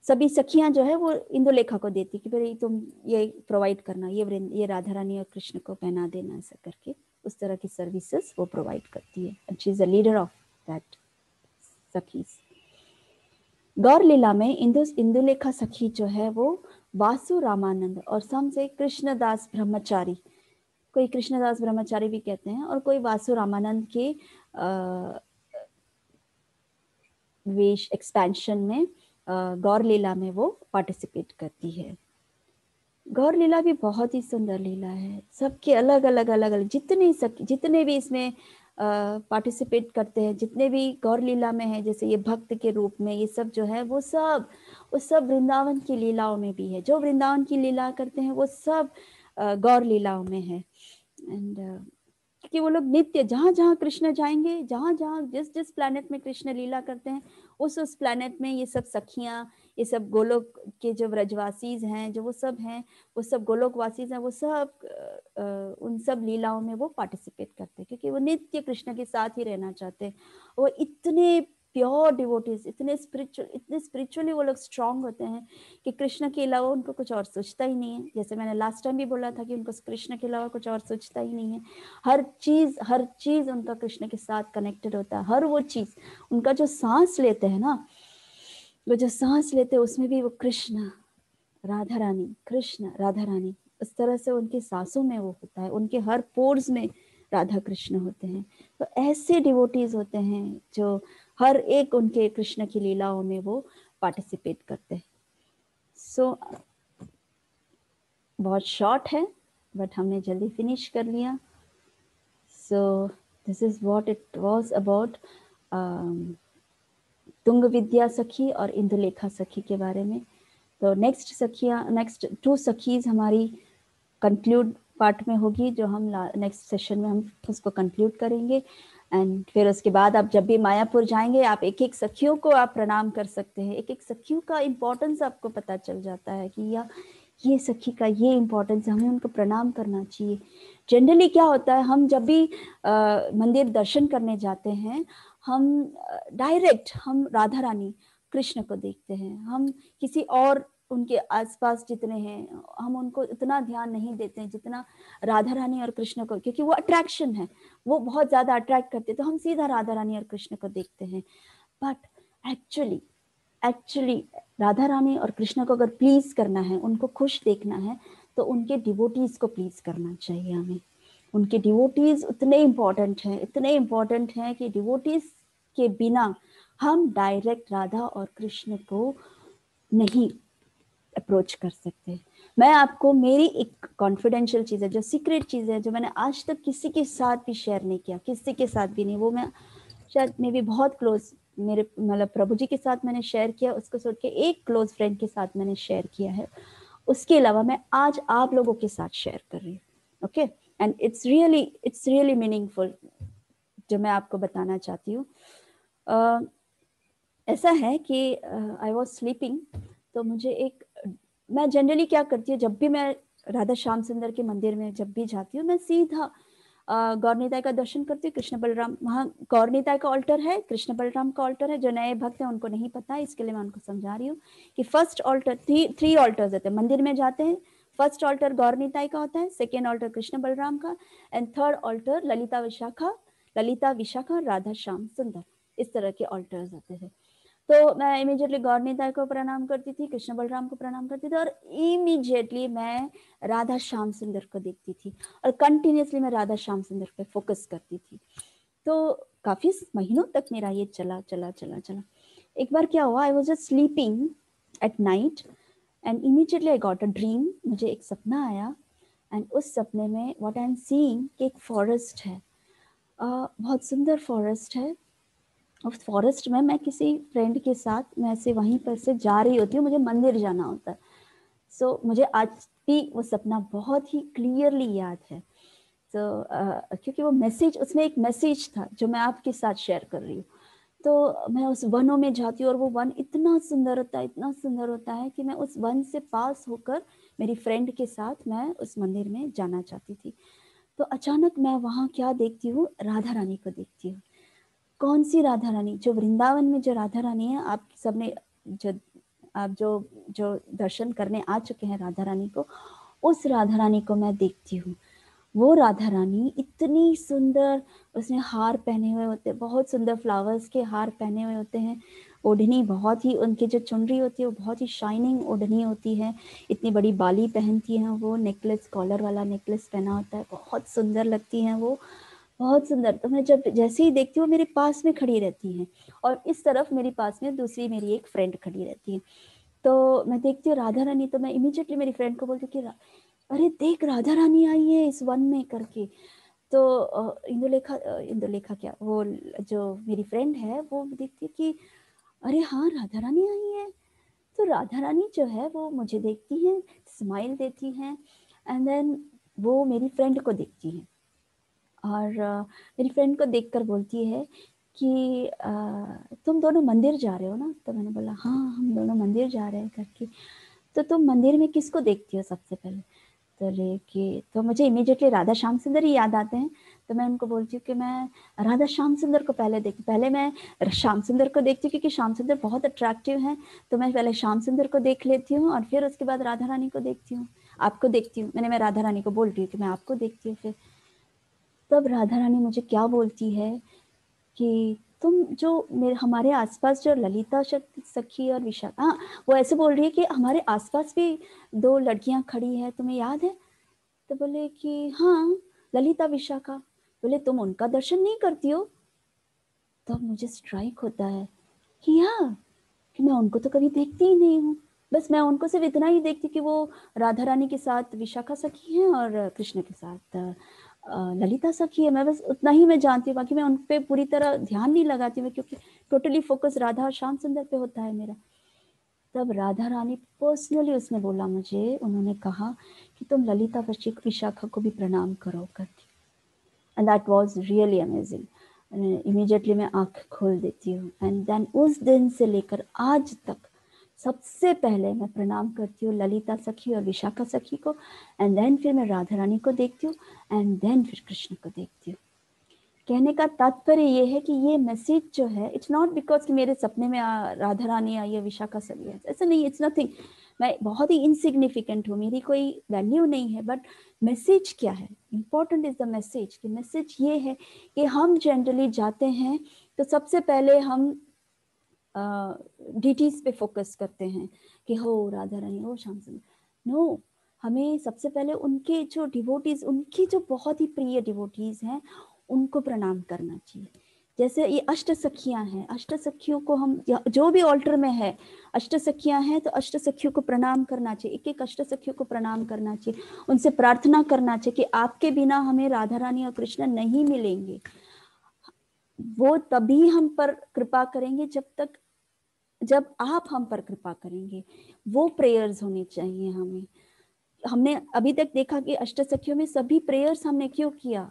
सभी सखियां जो है वो इंदुलेखा को देती कि भाई तुम ये प्रोवाइड करना, ये राधा रानी और कृष्ण को पहना देना, ऐसा करके उस तरह की सर्विसेज वो प्रोवाइड करती है। And she is the leader of that sakhis. Gaur लीला में इंदुलेखा सखी जो है वो वासु रामानंद और सम से कृष्णदास ब्रह्मचारी, कोई कृष्णदास ब्रह्मचारी भी कहते हैं, और कोई वासु रामानंद के वेश एक्सपेंशन में गौर लीला में वो पार्टिसिपेट करती है। गौर लीला भी बहुत ही सुंदर लीला है। सबके अलग अलग अलग अलग जितने भी इसमें पार्टिसिपेट करते हैं, जितने भी गौर लीला में है, जैसे ये भक्त के रूप में ये सब जो है वो सब वृंदावन की लीलाओं में भी है। जो वृंदावन की लीला करते हैं वो सब गौर लीलाओं में है। एंड क्योंकि वो लोग नित्य जहाँ जहाँ कृष्ण जाएंगे, जहाँ जहाँ जिस प्लैनेट में कृष्ण लीला करते हैं, उस प्लैनेट में ये सब सखियाँ, ये सब गोलोक के जो व्रजवासीज हैं, जो वो सब हैं, वो सब गोलोकवासीज हैं, वो सब उन सब लीलाओं में वो पार्टिसिपेट करते हैं क्योंकि वो नित्य कृष्ण के साथ ही रहना चाहते हैं। वो इतने प्योर डिवोटीज, इतने स्पिरिचुअली वो लोग स्ट्रांग होते हैं कि कृष्ण के अलावा उनको कुछ और सोचता ही नहीं है। जैसे मैंने लास्ट टाइम भी बोला था कि उनको कृष्ण के अलावा कुछ और सोचता ही नहीं है। हर चीज उनका कृष्ण के साथ कनेक्टेड होता है। हर वो चीज, उनका जो सांस लेते हैं ना, वो जो सांस लेते हैं उसमें भी वो कृष्ण राधा रानी, कृष्ण राधा रानी, उस तरह से उनकी सांसों में वो होता है। उनके हर पोर्स में राधा कृष्ण होते हैं। तो ऐसे डिवोटीज होते हैं जो हर एक उनके कृष्ण की लीलाओं में वो पार्टिसिपेट करते हैं। सो बहुत शॉर्ट है बट हमने जल्दी फिनिश कर लिया। So this is what it was about Tung विद्या सखी और इंदुलेखा सखी के बारे में। तो नेक्स्ट 2 सखीज हमारी कंक्लूड पार्ट में होगी, जो हम नेक्स्ट सेशन में हम उसको कंक्लूड करेंगे। एंड फिर उसके बाद आप जब भी मायापुर जाएंगे, आप एक एक सखियों को आप प्रणाम कर सकते हैं। एक एक सखियों का इम्पोर्टेंस आपको पता चल जाता है कि या ये सखी का ये इम्पोर्टेंस है, हमें उनको प्रणाम करना चाहिए। जनरली क्या होता है, हम जब भी मंदिर दर्शन करने जाते हैं, हम डायरेक्ट हम राधा रानी कृष्ण को देखते हैं। हम किसी और उनके आसपास जितने हैं हम उनको इतना ध्यान नहीं देते हैं जितना राधा रानी और कृष्ण को, क्योंकि वो अट्रैक्शन है, वो बहुत ज्यादा अट्रैक्ट करते हैं, तो हम सीधा राधा रानी और कृष्ण को देखते हैं। बट एक्चुअली राधा रानी और कृष्ण को अगर प्लीज करना है, उनको खुश देखना है, तो उनके डिवोटीज को प्लीज करना चाहिए हमें। उनके डिवोटीज इतने इम्पोर्टेंट हैं कि डिवोटीज के बिना हम डायरेक्ट राधा और कृष्ण को नहीं अप्रोच कर सकते। मैं आपको मेरी एक कॉन्फिडेंशियल चीज़ है, जो सीक्रेट चीज़ है, जो मैंने आज तक किसी के साथ भी शेयर नहीं किया, किसी के साथ भी नहीं, वो मैं शायद मे भी बहुत क्लोज मेरे मतलब प्रभु जी के साथ मैंने शेयर किया, उसको छोड़ के एक क्लोज फ्रेंड के साथ मैंने शेयर किया है। उसके अलावा मैं आज आप लोगों के साथ शेयर कर रही हूँ। Okay, and it's really meaningful जो मैं आपको बताना चाहती हूँ। ऐसा है कि आई वॉज स्लीपिंग, तो मुझे मैं जनरली क्या करती हूँ, जब भी मैं राधा श्याम सुंदर के मंदिर में जब भी जाती हूँ, मैं सीधा गौरनिताई का दर्शन करती हूँ। कृष्ण बलराम, वहाँ गौरनिताई का ऑल्टर है, कृष्ण बलराम का ऑल्टर है। जो नए भक्त हैं उनको नहीं पता है, इसके लिए मैं उनको समझा रही हूँ कि फर्स्ट ऑल्टर, थ्री ऑल्टर्स होते हैं मंदिर में जाते हैं। फर्स्ट ऑल्टर गौरनिताई का होता है, सेकेंड ऑल्टर कृष्ण बलराम का, and third altar Lalita Vishakha Radha Shyam Sundar, इस तरह के ऑल्टर्स होते हैं। तो मैं इमीडिएटली गौरनिताई को प्रणाम करती थी, कृष्ण बलराम को प्रणाम करती थी, और इमीडिएटली मैं राधा श्याम सुंदर को देखती थी, और कंटिन्यूसली मैं राधा श्याम सुंदर पे फोकस करती थी। तो काफी महीनों तक मेरा ये चला। एक बार क्या हुआ, I was just sleeping at night and immediately I got a dream. मुझे एक सपना आया, एंड उस सपने में व्हाट आई एम सीइंग कि एक फॉरेस्ट है, बहुत सुंदर फॉरेस्ट है। उस फॉरेस्ट में मैं किसी फ्रेंड के साथ मैं ऐसे वहीं पर से जा रही होती हूँ, मुझे मंदिर जाना होता है। सो मुझे आज भी वो सपना बहुत ही क्लियरली याद है। क्योंकि वो मैसेज, उसमें एक मैसेज था जो मैं आपके साथ शेयर कर रही हूँ। तो मैं उस वनों में जाती हूँ, और वो वन इतना सुंदर होता है कि मैं उस वन से पास होकर मेरी फ्रेंड के साथ मैं उस मंदिर में जाना चाहती थी। तो अचानक मैं वहाँ क्या देखती हूँ, राधा रानी को देखती हूँ। कौन सी राधा रानी? जो वृंदावन में जो राधा रानी है, आप सबने आप जो दर्शन करने आ चुके हैं राधा रानी को, उस राधा रानी को मैं देखती हूँ। वो राधा रानी इतनी सुंदर, उसने हार पहने हुए होते, बहुत सुंदर फ्लावर्स के हार पहने हुए होते हैं। ओढ़नी बहुत ही, उनकी जो चुनरी होती है वो बहुत ही शाइनिंग ओढ़नी होती है। इतनी बड़ी बाली पहनती हैं वो, नेकलेस, कॉलर वाला नेकलेस पहना होता है, बहुत सुंदर लगती हैं वो, बहुत सुंदर। तो मैं जब जैसे ही देखती हूँ मेरे पास में खड़ी रहती हैं, और इस तरफ मेरे पास में दूसरी मेरी एक फ्रेंड खड़ी रहती है। तो मैं देखती हूँ राधा रानी, तो मैं इमीडिएटली मेरी फ्रेंड को बोलती हूँ कि अरे देख, राधा रानी आई है इस वन में करके। तो इंदुलेखा क्या, वो जो मेरी फ्रेंड है वो देखती है कि अरे हाँ, राधा रानी आई है। तो राधा रानी जो है वो मुझे देखती हैं, स्माइल देती हैं, एंड देन वो मेरी फ्रेंड को देखती हैं, और मेरी फ्रेंड को देखकर बोलती है कि तुम दोनों मंदिर जा रहे हो ना? तो मैंने बोला हाँ, हम दोनों मंदिर जा रहे हैं करके। तो तुम मंदिर में किसको देखती हो सबसे पहले? तो मुझे इमीडिएटली राधा श्याम सुंदर ही याद आते हैं। तो मैं उनको बोलती हूँ कि मैं राधा श्याम सुंदर को पहले मैं श्याम सुंदर को देखती हूँ, क्योंकि श्याम सुंदर बहुत अट्रैक्टिव हैं। तो मैं पहले श्याम सुंदर को देख लेती हूँ, और फिर उसके बाद राधा रानी को देखती हूँ, आपको देखती हूँ। मैं राधा रानी को बोल रही हूँ कि मैं आपको देखती हूँ। फिर तब राधा रानी मुझे क्या बोलती है कि तुम जो हमारे आसपास जो ललिता सखी और विशाखा, हाँ, वो ऐसे बोल रही है कि हमारे आसपास भी 2 लड़कियां खड़ी है, तुम्हें याद है? तो बोले कि हाँ, ललिता विशाखा। बोले तुम उनका दर्शन नहीं करती हो? तब मुझे स्ट्राइक होता है कि हाँ, कि मैं उनको तो कभी देखती ही नहीं हूँ। बस मैं उनको सिर्फ इतना ही देखती कि वो राधा रानी के साथ विशाखा सखी हैं और कृष्ण के साथ ललिता सखी है। मैं बस उतना ही मैं जानती हूँ, बाकी मैं उन पे पूरी तरह ध्यान नहीं लगाती हूँ, क्योंकि टोटली फोकस राधा और श्याम सुंदर पे होता है मेरा। तब राधा रानी पर्सनली उसने बोला मुझे, उन्होंने कहा कि तुम ललिता विशाखा को भी प्रणाम करो करके। And that was really amazing. Immediately मैं आंख खोल देती हूँ, एंड देन उस दिन से लेकर आज तक सबसे पहले मैं प्रणाम करती हूँ ललिता सखी और विशाखा सखी को, एंड देन फिर मैं राधा रानी को देखती हूँ, एंड देन फिर कृष्ण को देखती हूँ। कहने का तात्पर्य ये है कि ये मैसेज जो है, इट्स नॉट बिकॉज कि मेरे सपने में राधा रानी आई या विशाखा सखी है, ऐसा नहीं, इट्स नथिंग। मैं बहुत ही इनसिग्निफिकेंट हूँ, मेरी कोई वैल्यू नहीं है, बट मैसेज क्या है, इम्पोर्टेंट इज द मैसेज। कि मैसेज ये है कि हम जनरली जाते हैं तो सबसे पहले हम डिटीज पे फोकस करते हैं कि हो राधा रानी, हो श्याम सुंदर। नो, हमें सबसे पहले उनके जो डिवोटीज, उनकी जो बहुत ही प्रिय डिवोटीज हैं, उनको प्रणाम करना चाहिए। जैसे ये अष्ट सखियां हैं, अष्ट सखियों को हम जो भी ऑल्टर में है, अष्ट सखियां हैं तो अष्ट सखियों को प्रणाम करना चाहिए, एक एक अष्ट सखियों को प्रणाम करना चाहिए, उनसे प्रार्थना करना चाहिए कि आपके बिना हमें राधा रानी और कृष्ण नहीं मिलेंगे। वो तभी हम पर कृपा करेंगे जब आप हम पर कृपा करेंगे। वो प्रेयर्स होनी चाहिए हमें। हमने अभी तक देखा कि अष्ट सखियों में सभी प्रेयर्स हमने क्यों किया,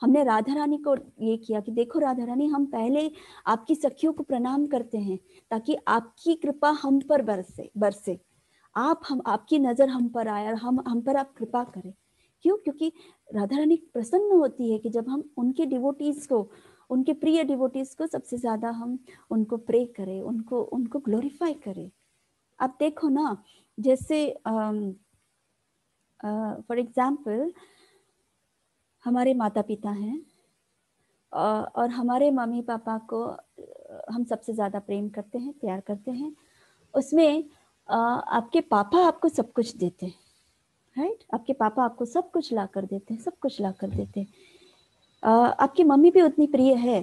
हमने राधा रानी को ये किया कि देखो राधा रानी, हम पहले आपकी सखियों को प्रणाम करते हैं ताकि आपकी कृपा हम पर बरसे बरसे, हम आपकी नजर हम पर आए और हम पर आप कृपा करें। क्यों? क्योंकि राधा रानी प्रसन्न होती है कि जब हम उनके डिवोटीज को, उनके प्रिय डिवोटीज को सबसे ज्यादा हम उनको प्रे करें, उनको उनको ग्लोरीफाई करें। आप देखो ना, जैसे फॉर एग्जाम्पल हमारे माता पिता हैं, और हमारे मम्मी पापा को हम सबसे ज़्यादा प्रेम करते हैं, प्यार करते हैं। उसमें आपके पापा आपको सब कुछ देते हैं, राइट? आपके पापा आपको सब कुछ ला कर देते हैं, सब कुछ ला कर देते हैं। आपकी मम्मी भी उतनी प्रिय है,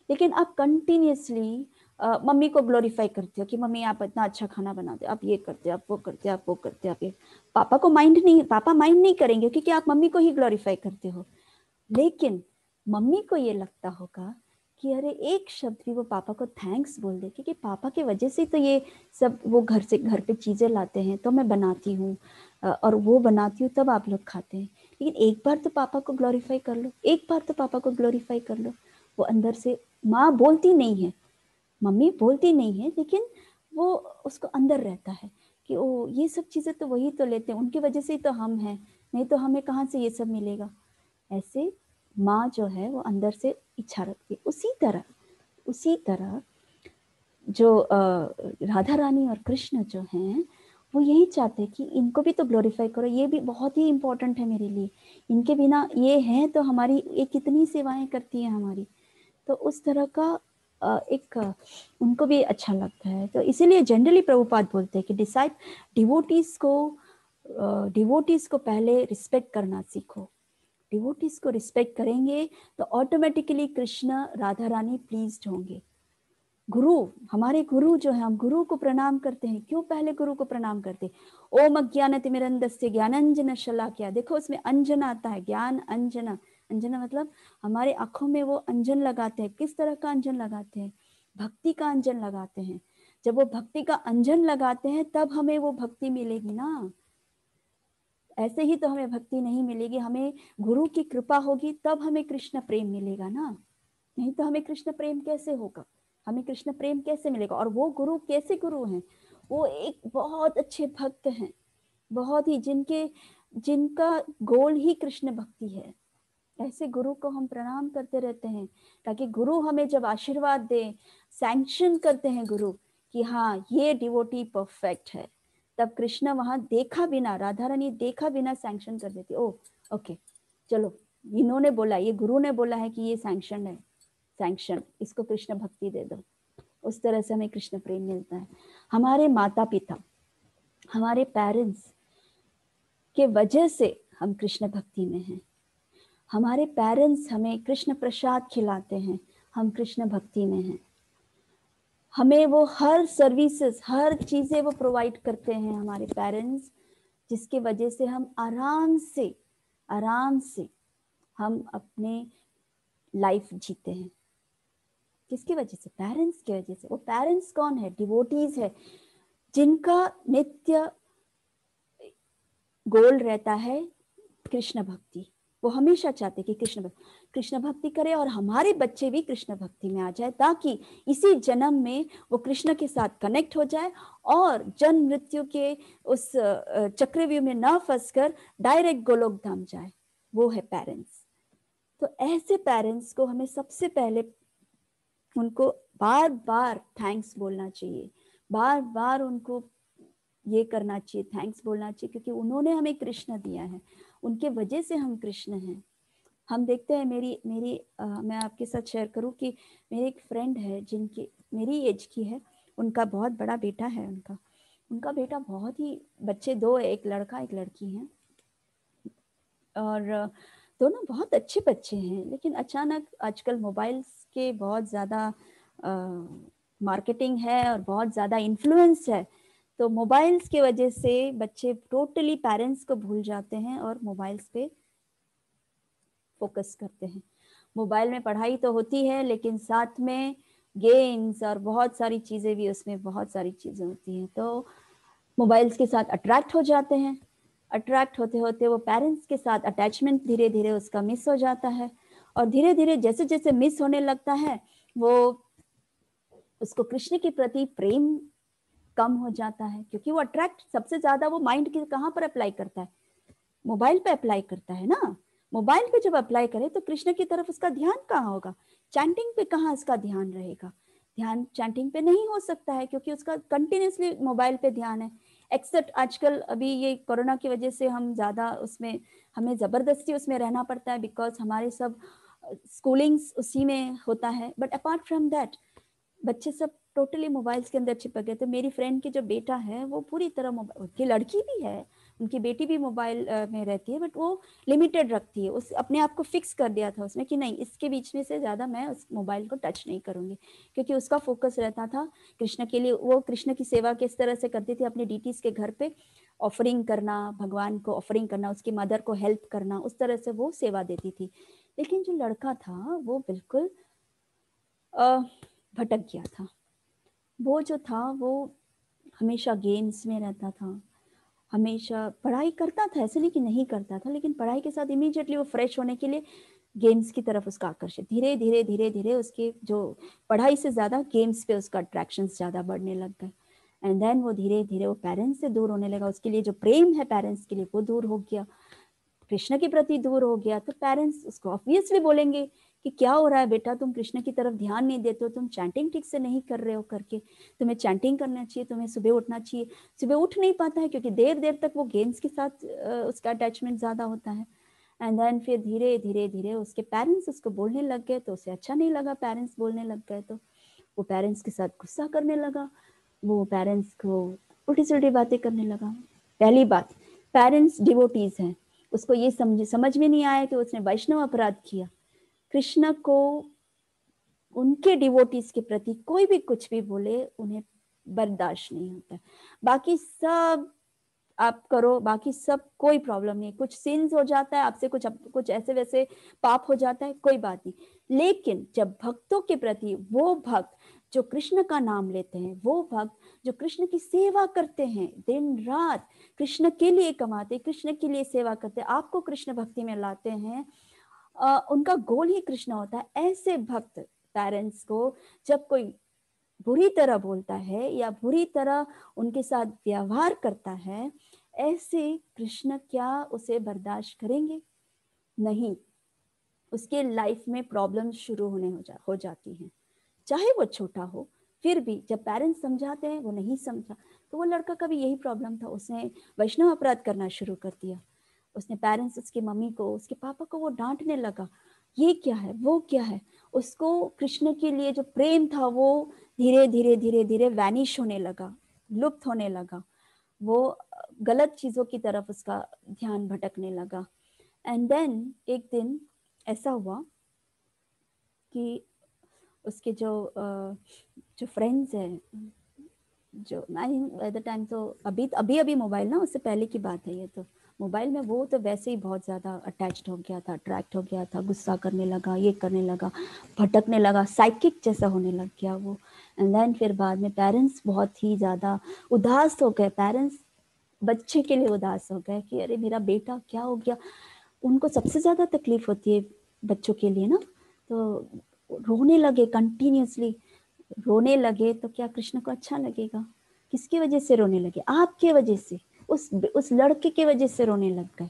लेकिन आप कंटिन्यूसली मम्मी को ग्लोरीफाई करते हो कि मम्मी आप इतना अच्छा खाना बनाते हो, आप ये करते हो, आप वो करते हो, आप वो करते हो, आप ये। पापा माइंड नहीं करेंगे क्योंकि आप मम्मी को ही ग्लोरीफाई करते हो। लेकिन मम्मी को ये लगता होगा कि अरे एक शब्द भी वो पापा को थैंक्स बोल दे, क्योंकि पापा की वजह से तो ये सब वो घर पे चीज़ें लाते हैं तो मैं बनाती हूँ, और वो बनाती हूँ तब आप लोग खाते हैं। लेकिन एक बार तो पापा को ग्लोरीफाई कर लो, एक बार तो पापा को ग्लोरीफाई कर लो। वो अंदर से, माँ बोलती नहीं है, मम्मी बोलती नहीं है, लेकिन वो उसको अंदर रहता है कि ओ ये सब चीज़ें तो वही तो लेते हैं, उनकी वजह से ही तो हम हैं, नहीं तो हमें कहाँ से ये सब मिलेगा। ऐसे माँ जो है वो अंदर से इच्छा रखती है। उसी तरह जो राधा रानी और कृष्ण जो हैं, वो यही चाहते हैं कि इनको भी तो ग्लोरीफाई करो, ये भी बहुत ही इम्पोर्टेंट है मेरे लिए, इनके बिना ये हैं तो हमारी ये कितनी सेवाएं करती है हमारी। तो उस तरह का एक उनको भी अच्छा लगता है। तो इसीलिए जनरली प्रभुपाद बोलते हैं कि डिवोटीज को पहले रिस्पेक्ट करना सीखो। डिवोटीज को रिस्पेक्ट करेंगे तो ऑटोमेटिकली कृष्ण राधा रानी प्लीज्ड होंगे। गुरु, हमारे गुरु जो है, हम गुरु को प्रणाम करते हैं। क्यों पहले गुरु को प्रणाम करते हैं? ओम अज्ञानतिमिरन्धस्य ज्ञानांजन शलाकया। देखो उसमें अंजन आता है, ज्ञान अंजना। अंजना मतलब हमारे आंखों में वो अंजन लगाते हैं। किस तरह का अंजन लगाते हैं? भक्ति का अंजन लगाते हैं। जब वो भक्ति का अंजन लगाते हैं तब हमें वो भक्ति मिलेगी ना, ऐसे ही तो हमें भक्ति नहीं मिलेगी। हमें गुरु की कृपा होगी तब हमें कृष्ण प्रेम मिलेगा ना, नहीं तो हमें कृष्ण प्रेम कैसे होगा, हमें कृष्ण प्रेम कैसे मिलेगा? और वो गुरु कैसे गुरु हैं? वो एक बहुत अच्छे भक्त हैं, बहुत ही जिनका गोल ही कृष्ण भक्ति है। ऐसे गुरु को हम प्रणाम करते रहते हैं, ताकि गुरु हमें जब आशीर्वाद दे, सैंक्शन करते हैं गुरु कि हाँ ये डिवोटी परफेक्ट है, तब कृष्ण वहां देखा बिना, राधा रानी देखा बिना सैंक्शन कर देती। ओ ओके, चलो इन्होंने बोला, ये गुरु ने बोला है कि ये सैंक्शन है, सैंक्शन, इसको कृष्ण भक्ति दे दो। उस तरह से हमें कृष्ण प्रेम मिलता है। हमारे माता पिता, हमारे पेरेंट्स के वजह से हम कृष्ण भक्ति में हैं। हमारे पेरेंट्स हमें कृष्ण प्रसाद खिलाते हैं, हम कृष्ण भक्ति में हैं। हमें वो हर सर्विसेज, हर चीजें वो प्रोवाइड करते हैं हमारे पेरेंट्स, जिसके वजह से हम आराम से हम अपने लाइफ जीते हैं। किसकी वजह से? पेरेंट्स की वजह से। वो पेरेंट्स कौन है? डिवोटीज है, जिनका नित्य गोल रहता है कृष्ण भक्ति। वो हमेशा चाहते कि कृष्ण भक्ति करे और हमारे बच्चे भी कृष्ण भक्ति में आ जाए, ताकि इसी जन्म में वो कृष्ण के साथ कनेक्ट हो जाए और जन्म मृत्यु के उस चक्रव्यूह में ना फंसकर डायरेक्ट गोलोक धाम जाए। वो है पेरेंट्स। तो ऐसे पेरेंट्स को हमें सबसे पहले उनको बार बार थैंक्स बोलना चाहिए, बार बार उनको ये करना चाहिए, थैंक्स बोलना चाहिए, क्योंकि उन्होंने हमें कृष्ण दिया है, उनके वजह से हम कृष्ण हैं। हम देखते हैं, मैं आपके साथ शेयर करूं कि मेरी एक फ्रेंड है जिनकी मेरी एज की है, उनका बहुत बड़ा बेटा है। उनका बेटा बहुत ही, बच्चे दो, एक लड़का एक लड़की हैं, और दोनों बहुत अच्छे बच्चे हैं। लेकिन अचानक आजकल मोबाइल्स के बहुत ज़्यादा मार्केटिंग है और बहुत ज़्यादा इन्फ्लुएंस है, तो मोबाइल्स के वजह से बच्चे टोटली पेरेंट्स को भूल जाते हैं और मोबाइल्स पे फोकस करते हैं। मोबाइल में पढ़ाई तो होती है, लेकिन साथ में गेम्स और बहुत सारी चीज़ें भी, उसमें बहुत सारी चीज़ें होती हैं, तो मोबाइल्स के साथ अट्रैक्ट हो जाते हैं। अट्रैक्ट होते होते वो पेरेंट्स के साथ अटैचमेंट धीरे धीरे उसका मिस हो जाता है, और धीरे धीरे जैसे जैसे मिस होने लगता है, वो उसको कृष्ण के प्रति प्रेम कम हो जाता है, क्योंकि वो अट्रैक्ट सबसे ज्यादा वो माइंड के कहाँ पर अप्लाई करता है? मोबाइल पे अप्लाई करता है ना। मोबाइल पे जब अप्लाई करे तो कृष्ण की तरफ उसका ध्यान कहाँ होगा? चैंटिंग पे कहाँ उसका ध्यान रहेगा? ध्यान चैंटिंग पे नहीं हो सकता है, क्योंकि उसका कंटिन्यूसली मोबाइल पे ध्यान है। एक्सेप्ट आजकल अभी ये कोरोना की वजह से हम ज्यादा उसमें, हमें जबरदस्ती उसमें रहना पड़ता है, बिकॉज हमारे सब स्कूलिंग्स उसी में होता है। बट अपार्ट फ्रॉम दैट बच्चे सब टोटली मोबाइल्स के अंदर चिपक गए। तो मेरी फ्रेंड की जो बेटा है वो पूरी तरह मोबाइल, उनकी लड़की भी है, उनकी बेटी भी मोबाइल में रहती है, बट वो लिमिटेड रखती है। उस अपने आप को फिक्स कर दिया था उसने कि नहीं, इसके बीच में से ज़्यादा मैं उस मोबाइल को टच नहीं करूँगी, क्योंकि उसका फोकस रहता था कृष्ण के लिए। वो कृष्ण की सेवा किस तरह से करती थी, अपने डीटीज के घर पे ऑफरिंग करना, भगवान को ऑफरिंग करना, उसकी मदर को हेल्प करना, उस तरह से वो सेवा देती थी। लेकिन जो लड़का था वो बिल्कुल भटक गया था। वो जो था वो हमेशा गेम्स में रहता था, हमेशा पढ़ाई करता था, ऐसे नहीं कि नहीं करता था, लेकिन पढ़ाई के साथ इमीडिएटली वो फ्रेश होने के लिए गेम्स की तरफ उसका आकर्षित, धीरे धीरे धीरे धीरे उसके जो पढ़ाई से ज़्यादा गेम्स पे उसका अट्रैक्शन ज़्यादा बढ़ने लग गए। एंड देन वो धीरे धीरे वो पेरेंट्स से दूर होने लगा, उसके लिए जो प्रेम है पेरेंट्स के लिए वो दूर हो गया, कृष्ण के प्रति दूर हो गया। तो पेरेंट्स उसको ऑब्वियसली बोलेंगे कि क्या हो रहा है बेटा, तुम कृष्ण की तरफ ध्यान नहीं देते हो, तुम चैंटिंग ठीक से नहीं कर रहे हो, करके तुम्हें चैंटिंग करना चाहिए, तुम्हें सुबह उठना चाहिए। सुबह उठ नहीं पाता है क्योंकि देर देर तक वो गेम्स के साथ उसका अटैचमेंट ज़्यादा होता है। एंड देन फिर धीरे धीरे धीरे उसके पेरेंट्स उसको बोलने लग गए, तो उसे अच्छा नहीं लगा, पेरेंट्स बोलने लग गए तो वो पेरेंट्स के साथ गुस्सा करने लगा, वो पेरेंट्स को उल्टी सुल्टी बातें करने लगा। पहली बात, पेरेंट्स डिवोटीज हैं, उसको ये समझ में नहीं आया कि उसने वैष्णव अपराध किया। कृष्ण को उनके डिवोटीज के प्रति कोई भी कुछ भी बोले उन्हें बर्दाश्त नहीं होता। बाकी सब आप करो, बाकी सब कोई प्रॉब्लम नहीं, कुछ सिंस हो जाता है आपसे, कुछ ऐसे वैसे पाप हो जाता है, कोई बात नहीं। लेकिन जब भक्तों के प्रति, वो भक्त जो कृष्ण का नाम लेते हैं, वो भक्त जो कृष्ण की सेवा करते हैं, दिन रात कृष्ण के लिए कमाते, कृष्ण के लिए सेवा करते, आपको कृष्ण भक्ति में लाते हैं, उनका गोल ही कृष्ण होता है, ऐसे भक्त पेरेंट्स को जब कोई बुरी तरह बोलता है या बुरी तरह उनके साथ व्यवहार करता है, ऐसे कृष्ण क्या उसे बर्दाश्त करेंगे? नहीं। उसके लाइफ में प्रॉब्लम शुरू हो जाती हैं, चाहे वो छोटा हो। फिर भी जब पेरेंट्स समझाते हैं वो नहीं समझा, तो वो लड़का का भी यही प्रॉब्लम था, उसने वैष्णव अपराध करना शुरू कर दिया। उसने पेरेंट्स, उसकी मम्मी को, उसके पापा को वो डांटने लगा, ये क्या है, वो क्या है। उसको कृष्ण के लिए जो प्रेम था वो धीरे धीरे धीरे धीरे वैनिश होने लगा, लुप्त होने लगा। वो गलत चीजों की तरफ उसका ध्यान भटकने लगा। एंड देन एक दिन ऐसा हुआ कि उसके जो फ्रेंड्स हैं, जो आई बाय द टाइम, तो अभी अभी मोबाइल ना, उससे पहले की बात है ये, तो मोबाइल में वो तो वैसे ही बहुत ज़्यादा अटैच्ड हो गया था, अट्रैक्ट हो गया था, गुस्सा करने लगा, ये करने लगा, भटकने लगा, साइकिक जैसा होने लग गया वो। एंड देन फिर बाद में पेरेंट्स बहुत ही ज़्यादा उदास हो गए, पेरेंट्स बच्चे के लिए उदास हो गए कि अरे मेरा बेटा क्या हो गया। उनको सबसे ज़्यादा तकलीफ होती है बच्चों के लिए ना, तो रोने लगे कंटिन्यूसली, रोने लगे। तो क्या कृष्ण को अच्छा लगेगा? किसकी वजह से रोने लगे? आपके वजह से, उस लड़के के वजह से रोने लग गए।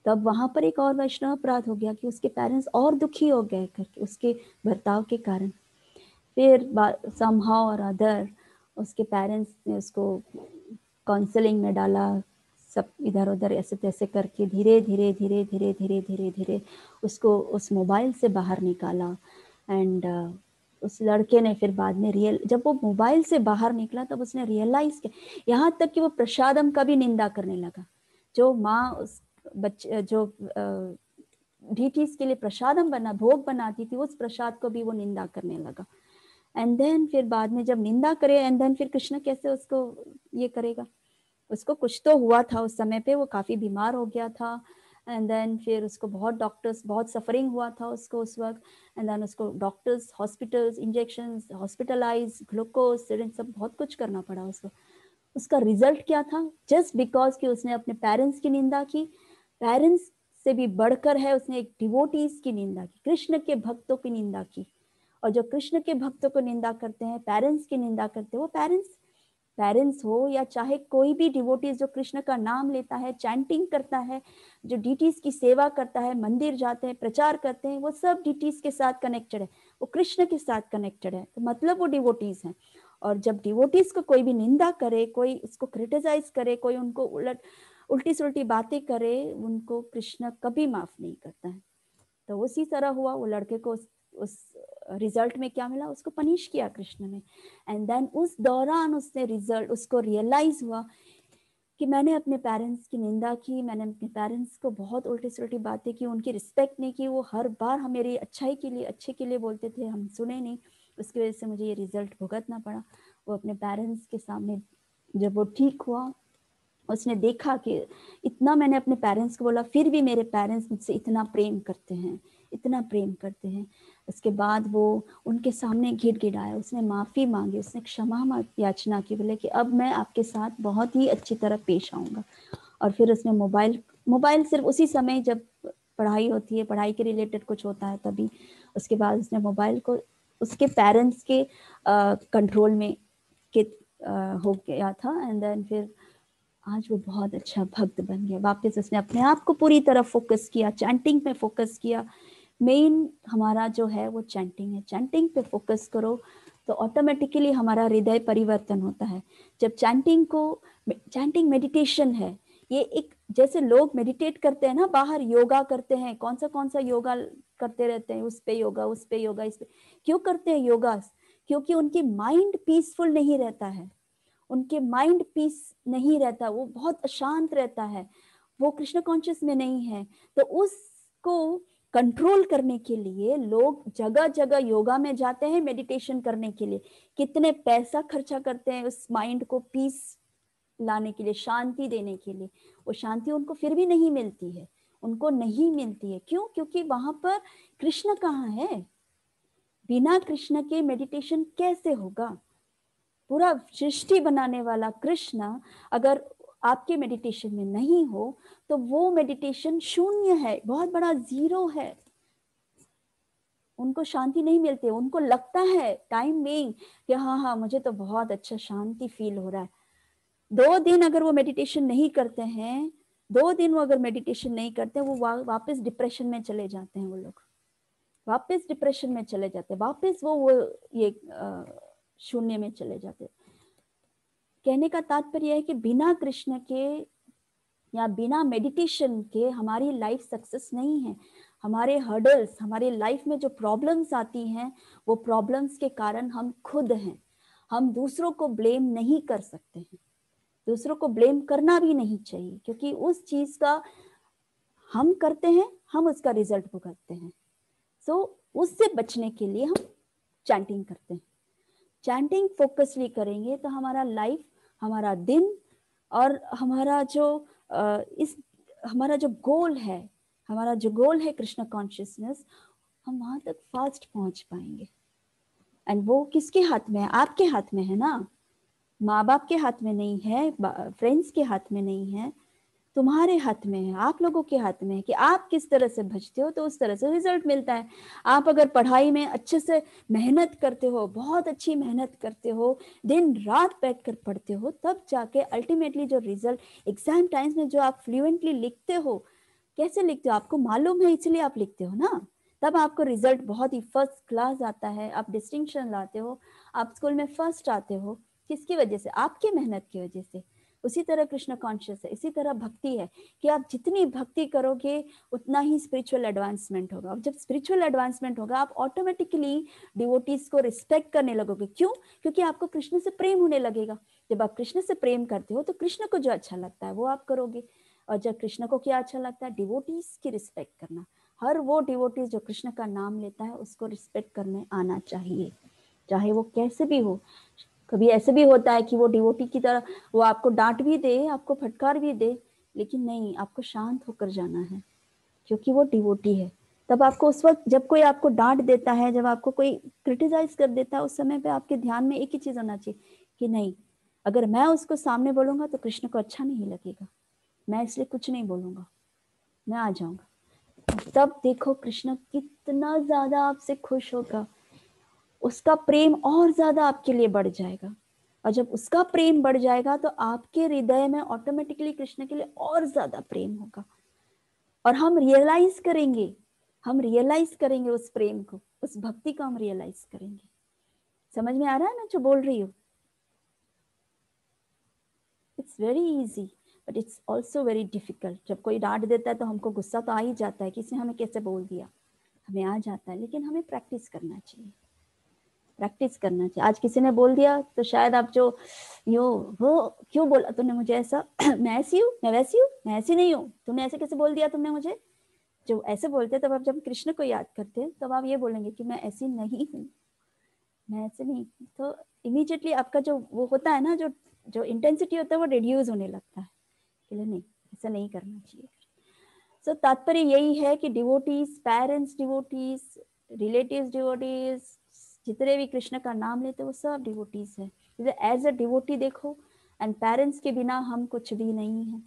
तब वहां पर एक और वैष्णव अपराध हो गया कि उसके पेरेंट्स और दुखी हो गए करके उसके बर्ताव के कारण। फिर समहाउ और अदर उसके पेरेंट्स ने उसको काउंसलिंग में डाला, सब इधर उधर ऐसे तैसे करके धीरे धीरे धीरे धीरे धीरे धीरे धीरे उसको उस मोबाइल से बाहर निकाला। एंड उस लड़के ने फिर बाद में जब वो मोबाइल से बाहर निकला तब उसने रियलाइज किया, यहाँ तक कि वो प्रसादम का भी निंदा करने लगा। जो माँ उस बच्चे जो डीटीज के लिए प्रसादम भोग बनाती थी, उस प्रसाद को भी वो निंदा करने लगा। एंड देन फिर बाद में जब निंदा करे, एंड देन फिर कृष्ण कैसे उसको ये करेगा? उसको कुछ तो हुआ था उस समय पे, वो काफी बीमार हो गया था। एंड देन फिर उसको बहुत सफरिंग हुआ था उसको उस वक्त। एंड देन उसको doctors, hospitals, injections, hospitalize, glucose, syringe, सब बहुत कुछ करना पड़ा उसको। उसका रिजल्ट क्या था? जस्ट बिकॉज कि उसने अपने पेरेंट्स की निंदा की, पेरेंट्स से भी बढ़कर है, उसने एक डिवोटीज की निंदा की, कृष्ण के भक्तों की निंदा की। और जो कृष्ण के भक्तों को निंदा करते हैं, पेरेंट्स की निंदा करते हैं, वो पेरेंट्स हो या चाहे कोई भी डिवोटीज जो कृष्ण का नाम लेता है, चैंटिंग करता है, जो डीटीज की सेवा करता है, मंदिर जाते हैं, प्रचार करते हैं, वो सब डीटीज के साथ कनेक्टेड है, वो कृष्ण के साथ कनेक्टेड है, तो मतलब वो डिवोटीज हैं। और जब डिवोटीज को कोई भी निंदा करे, कोई उसको क्रिटिसाइज करे, कोई उनको उल्टी सुल्टी बातें करे, उनको कृष्ण कभी माफ नहीं करता है। तो उसी तरह हुआ, वो लड़के को उस रिजल्ट में क्या मिला? उसको पनिश किया कृष्ण ने। एंड देन उस दौरान उसको रियलाइज हुआ कि मैंने अपने पेरेंट्स की निंदा की, मैंने अपने पेरेंट्स को बहुत उल्टी सुल्टी बातें की, उनकी रिस्पेक्ट नहीं की, वो हर बार हम मेरी अच्छाई के लिए, अच्छे के लिए बोलते थे, हम सुने नहीं, उसकी वजह से मुझे ये रिजल्ट भुगतना पड़ा। वो अपने पेरेंट्स के सामने जब वो ठीक हुआ, उसने देखा कि इतना मैंने अपने पेरेंट्स को बोला, फिर भी मेरे पेरेंट्स मुझसे इतना प्रेम करते हैं, इतना प्रेम करते हैं। उसके बाद वो उनके सामने गिड़गिड़ाया, उसने माफ़ी मांगी, उसने क्षमा याचना की, बोले कि अब मैं आपके साथ बहुत ही अच्छी तरह पेश आऊँगा। और फिर उसने मोबाइल सिर्फ उसी समय जब पढ़ाई होती है, पढ़ाई के रिलेटेड कुछ होता है तभी, उसके बाद उसने मोबाइल को उसके पेरेंट्स के कंट्रोल में हो गया था। एंड देन फिर आज वो बहुत अच्छा भक्त बन गया। वापस उसने अपने आप को पूरी तरह फोकस किया, चैंटिंग पे फोकस किया। मेन हमारा जो है वो चैंटिंग है, चैंटिंग पे फोकस करो तो ऑटोमेटिकली हमारा हृदय परिवर्तन होता है। जब चैंटिंग मेडिटेशन है, ये एक जैसे लोग मेडिटेट करते हैं ना, बाहर योगा करते हैं, कौन सा योगा करते रहते हैं, उस पे योगा, उस पे योगा, इस पे क्यों करते हैं योगा? क्योंकि उनकी माइंड पीसफुल नहीं रहता है, उनके माइंड पीस नहीं रहता, वो बहुत अशांत रहता है, वो कृष्ण कॉन्शियस में नहीं है। तो उसको कंट्रोल करने के लिए लोग जगह जगह योगा में जाते हैं मेडिटेशन करने के लिए, कितने पैसा खर्चा करते हैं उस माइंड को पीस लाने के लिए, शांति देने के लिए। वो शांति उनको फिर भी नहीं मिलती है, उनको नहीं मिलती है। क्यों? क्योंकि वहां पर कृष्ण कहाँ है? बिना कृष्ण के मेडिटेशन कैसे होगा? पूरा सृष्टि बनाने वाला कृष्ण अगर आपके मेडिटेशन में नहीं हो तो वो मेडिटेशन शून्य है, बहुत बड़ा जीरो है। उनको शांति नहीं मिलती, उनको लगता है टाइम में कि हाँ मुझे तो बहुत अच्छा शांति फील हो रहा है। 2 दिन अगर वो मेडिटेशन नहीं करते हैं, 2 दिन वो अगर मेडिटेशन नहीं करते हैं, वो वापस डिप्रेशन में चले जाते हैं। वो लोग वापस डिप्रेशन में चले जाते हैं, वापस वो ये शून्य में चले जाते हैं। कहने का तात्पर्य है कि बिना कृष्ण के या बिना मेडिटेशन के हमारी लाइफ सक्सेस नहीं है। हमारे हर्डल्स, हमारे लाइफ में जो प्रॉब्लम्स आती हैं, वो प्रॉब्लम्स के कारण हम खुद हैं। हम दूसरों को ब्लेम नहीं कर सकते हैं, दूसरों को ब्लेम करना भी नहीं चाहिए, क्योंकि उस चीज का हम करते हैं, हम उसका रिजल्ट भुगतते हैं। सो उससे बचने के लिए हम चैंटिंग करते हैं। चैंटिंग फोकसली करेंगे तो हमारा लाइफ, हमारा दिन और हमारा जो हमारा जो गोल है, कृष्ण कॉन्शियसनेस, हम वहां तक फास्ट पहुंच पाएंगे। एंड वो किसके हाथ में है? आपके हाथ में है ना, माँ बाप के हाथ में नहीं है, फ्रेंड्स के हाथ में नहीं है, तुम्हारे हाथ में है, आप लोगों के हाथ में है कि आप किस तरह से भजते हो तो उस तरह से रिजल्ट मिलता है। आप अगर पढ़ाई में अच्छे से मेहनत करते हो, बहुत अच्छी मेहनत करते हो, दिन रात बैठकर पढ़ते हो, तब जाके अल्टीमेटली जो रिजल्ट एग्जाम टाइम्स में जो आप फ्लुएंटली लिखते हो, कैसे लिखते हो आपको मालूम है, इसलिए आप लिखते हो ना, तब आपको रिजल्ट बहुत ही फर्स्ट क्लास आता है, आप डिस्टिंक्शन लाते हो, आप स्कूल में फर्स्ट आते हो। किसकी वजह से? आपके मेहनत की वजह से। उसी तरह कृष्ण कॉन्शियस है, इसी तरह भक्ति है कि आप जितनी भक्ति करोगे उतना ही स्पिरिचुअल एडवांसमेंट होगा। जब स्पिरिचुअल एडवांसमेंट होगा, आप ऑटोमेटिकली डिवोटीज को रिस्पेक्ट करने लगोगे। क्यों? क्योंकि आपको कृष्ण से प्रेम होने लगेगा। जब आप कृष्ण से प्रेम करते हो तो कृष्ण को जो अच्छा लगता है वो आप करोगे। और जब कृष्ण को क्या अच्छा लगता है? डिवोटीज की रिस्पेक्ट करना। हर वो डिवोटीज जो कृष्ण का नाम लेता है उसको रिस्पेक्ट करने आना चाहिए, चाहे वो कैसे भी हो। कभी ऐसे भी होता है कि वो डिवोटी की तरह वो आपको डांट भी दे, आपको फटकार भी दे, लेकिन नहीं, आपको शांत होकर जाना है क्योंकि वो डिवोटी है। तब आपको उस वक्त जब कोई आपको डांट देता है, जब आपको कोई क्रिटिसाइज कर देता है, उस समय पे आपके ध्यान में एक ही चीज होना चाहिए कि नहीं, अगर मैं उसको सामने बोलूंगा तो कृष्ण को अच्छा नहीं लगेगा, मैं इसलिए कुछ नहीं बोलूंगा, मैं आ जाऊंगा। तब देखो कृष्ण कितना ज्यादा आपसे खुश होगा, उसका प्रेम और ज्यादा आपके लिए बढ़ जाएगा। और जब उसका प्रेम बढ़ जाएगा तो आपके हृदय में ऑटोमेटिकली कृष्ण के लिए और ज्यादा प्रेम होगा। और हम रियलाइज करेंगे उस प्रेम को, उस भक्ति को हम रियलाइज करेंगे। समझ में आ रहा है ना जो बोल रही हूँ? It's very easy but it's also very difficult. जब कोई डांट देता है तो हमको गुस्सा तो आ ही जाता है कि इसने हमें कैसे बोल दिया, हमें आ जाता है, लेकिन हमें प्रैक्टिस करना चाहिए, प्रैक्टिस करना चाहिए। आज किसी ने बोल दिया तो शायद आप जो यो वो क्यों बोला तूने मुझे ऐसा मैं ऐसी हूँ, मैं वैसी हूँ, मैं ऐसी नहीं हूँ, तुमने ऐसे कैसे बोल दिया तुमने मुझे। जो ऐसे बोलते हैं तब आप जब कृष्ण को याद करते हैं तब आप ये बोलेंगे कि मैं ऐसी नहीं हूँ, मैं ऐसे नहीं। तो इमीडिएटली आपका जो वो होता है ना, जो जो इंटेंसिटी होता है वो रिड्यूस होने लगता है कि नहीं, ऐसा नहीं करना चाहिए। सो तात्पर्य यही है कि devotees, parents devotees, relatives devotees, जितने भी कृष्ण का नाम लेते वो सब डिवोटीज है। एज अ डिवोटी देखो, एंड पेरेंट्स के बिना हम कुछ भी नहीं है,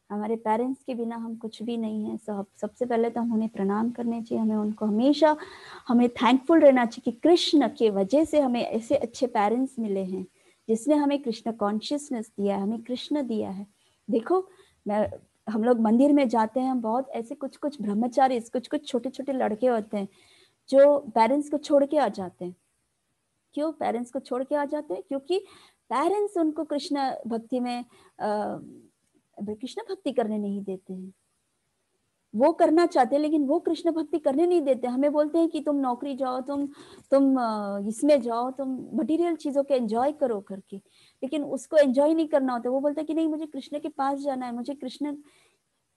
हमारे पेरेंट्स के बिना हम कुछ भी नहीं है। सबसे पहले तो हम उन्हें प्रणाम करने चाहिए, हमें उनको हमेशा हमें थैंकफुल रहना चाहिए कि कृष्ण के वजह से हमें ऐसे अच्छे पेरेंट्स मिले हैं, जिसने हमें कृष्ण कॉन्शियसनेस दिया है, हमें कृष्ण दिया है। देखो मैं हम लोग मंदिर में जाते हैं, हम बहुत ऐसे कुछ कुछ ब्रह्मचारी, कुछ कुछ छोटे छोटे लड़के होते हैं जो पेरेंट्स को छोड़ के आ जाते हैं। क्यों पेरेंट्स को छोड़ के आ जाते हैं? क्योंकि पेरेंट्स उनको कृष्ण भक्ति में कृष्ण भक्ति करने नहीं देते हैं। वो करना चाहते हैं लेकिन वो कृष्ण भक्ति करने नहीं देते। हमें बोलते हैं कि तुम नौकरी जाओ, तुम इसमें जाओ, तुम मटेरियल चीजों के एंजॉय करो करके, लेकिन उसको एंजॉय नहीं करना होता। वो बोलता है कि नहीं, मुझे कृष्ण के पास जाना है, मुझे कृष्ण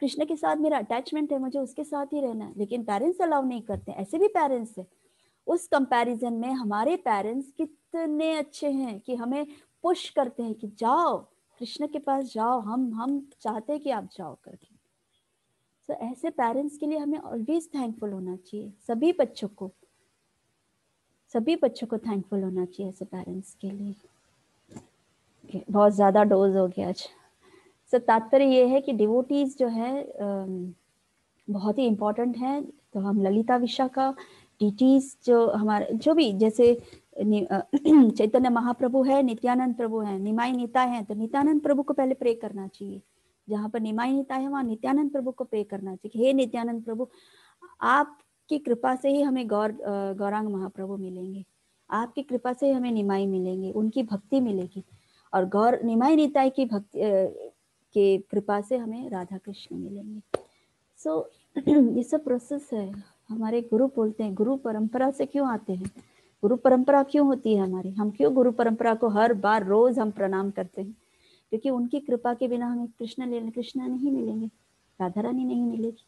कृष्ण के साथ मेरा अटैचमेंट है, मुझे उसके साथ ही रहना है। लेकिन पेरेंट्स अलाउ नहीं करते। ऐसे भी पेरेंट्स है। उस कंपैरिजन में हमारे पेरेंट्स कितने अच्छे हैं कि हमें पुश करते हैं कि जाओ कृष्ण के पास जाओ, हम चाहते हैं कि आप जाओ करके। तो ऐसे पेरेंट्स के लिए हमें ऑलवेज थैंकफुल होना चाहिए। सभी बच्चों को थैंकफुल होना चाहिए ऐसे पेरेंट्स के लिए। बहुत ज्यादा डोज हो गया आज। सो तात्पर्य ये है कि डिवोटीज जो है बहुत ही इम्पोर्टेंट है। तो हम ललिता विशाखा डीटीज जो हमारे जो भी जैसे चैतन्य महाप्रभु है, नित्यानंद प्रभु है, निमाई निताय है, तो नित्यानंद प्रभु को पहले प्रे करना चाहिए। जहाँ पर निमाई निताय है वहाँ नित्यानंद प्रभु को प्रे करना चाहिए। हे नित्यानंद प्रभु, आपकी कृपा से ही हमें गौरांग महाप्रभु मिलेंगे, आपकी कृपा से ही हमें निमाई मिलेंगे, उनकी भक्ति मिलेगी। और निमाई निताय की भक्ति के कृपा से हमें राधा कृष्ण मिलेंगे। सो ये सब प्रोसेस है। हमारे गुरु बोलते हैं गुरु परंपरा से क्यों आते हैं, गुरु परंपरा क्यों होती है हमारी, हम क्यों गुरु परंपरा को हर बार रोज हम प्रणाम करते हैं? क्योंकि उनकी कृपा के बिना हमें कृष्ण नहीं मिलेंगे, राधा रानी नहीं मिलेगी।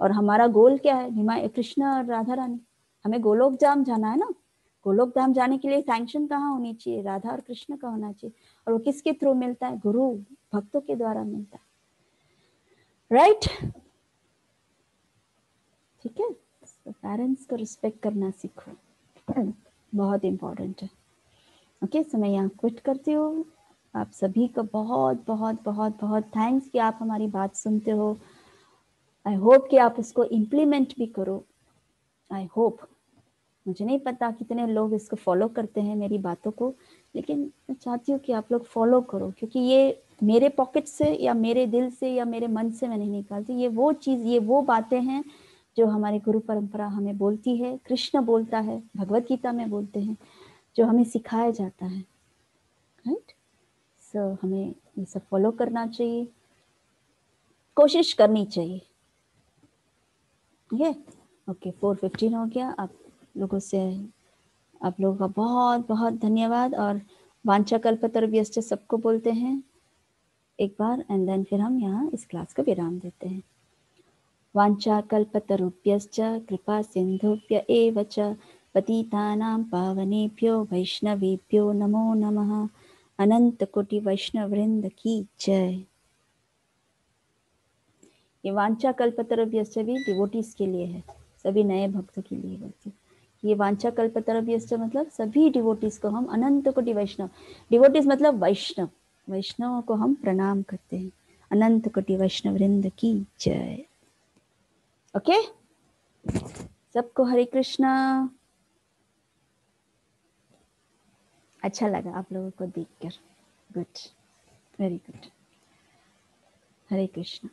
और हमारा गोल क्या है? कृष्ण और राधा रानी। हमें गोलोक धाम जाना है ना, गोलोक धाम जाने के लिए सैंक्शन कहाँ होनी चाहिए? राधा और कृष्ण का होना चाहिए। और वो किसके थ्रू मिलता है? गुरु भक्तों के द्वारा मिलता है, राइट? ठीक है, तो पेरेंट्स को रिस्पेक्ट करना सीखो, बहुत इंपॉर्टेंट है। ओके, सो मैं यहाँ क्विट करती हूँ। आप सभी का बहुत बहुत बहुत बहुत थैंक्स कि आप हमारी बात सुनते हो। आई होप कि आप उसको इम्प्लीमेंट भी करो। आई होप, मुझे नहीं पता कितने लोग इसको फॉलो करते हैं मेरी बातों को, लेकिन मैं चाहती हूँ कि आप लोग फॉलो करो, क्योंकि ये मेरे पॉकेट से या मेरे दिल से या मेरे मन से मैं नहीं निकालती। ये वो चीज़, ये वो बातें हैं जो हमारी गुरु परंपरा हमें बोलती है, कृष्ण बोलता है, भगवत गीता में बोलते हैं, जो हमें सिखाया जाता है, राइट? सो हमें ये सब फॉलो करना चाहिए, कोशिश करनी चाहिए। ये ओके, 4:15 हो गया। आप लोगों से, आप लोगों का बहुत बहुत धन्यवाद। और वांछा कल्पतरुभ्यश्च सबको बोलते हैं एक बार, एंड देन फिर हम यहाँ इस क्लास को विराम देते हैं। वांछा कल्पतरुभ्यश्च कृपा सिंधुभ्य एव च पतितानां पावनेभ्यो वैष्णवेभ्यो नमो नमः। अनंत कोटि वैष्णव वृंद की जय। ये वांछा कल्पतरुभ्यश्च भी डिवोटीज के लिए है, सभी नए भक्तों के लिए बोलती हूँ। ये वांछा कल्पतरुभ्यश्च मतलब सभी डिवोटीज को हम अनंत कोटि वैष्णव, डिवोटीज मतलब वैष्णव, वैष्णवों को हम प्रणाम करते हैं। अनंत कोटि वैष्णव वृंद की जय। ओके, सबको हरे कृष्णा। अच्छा लगा आप लोगों को देखकर, गुड, वेरी गुड। हरे कृष्णा।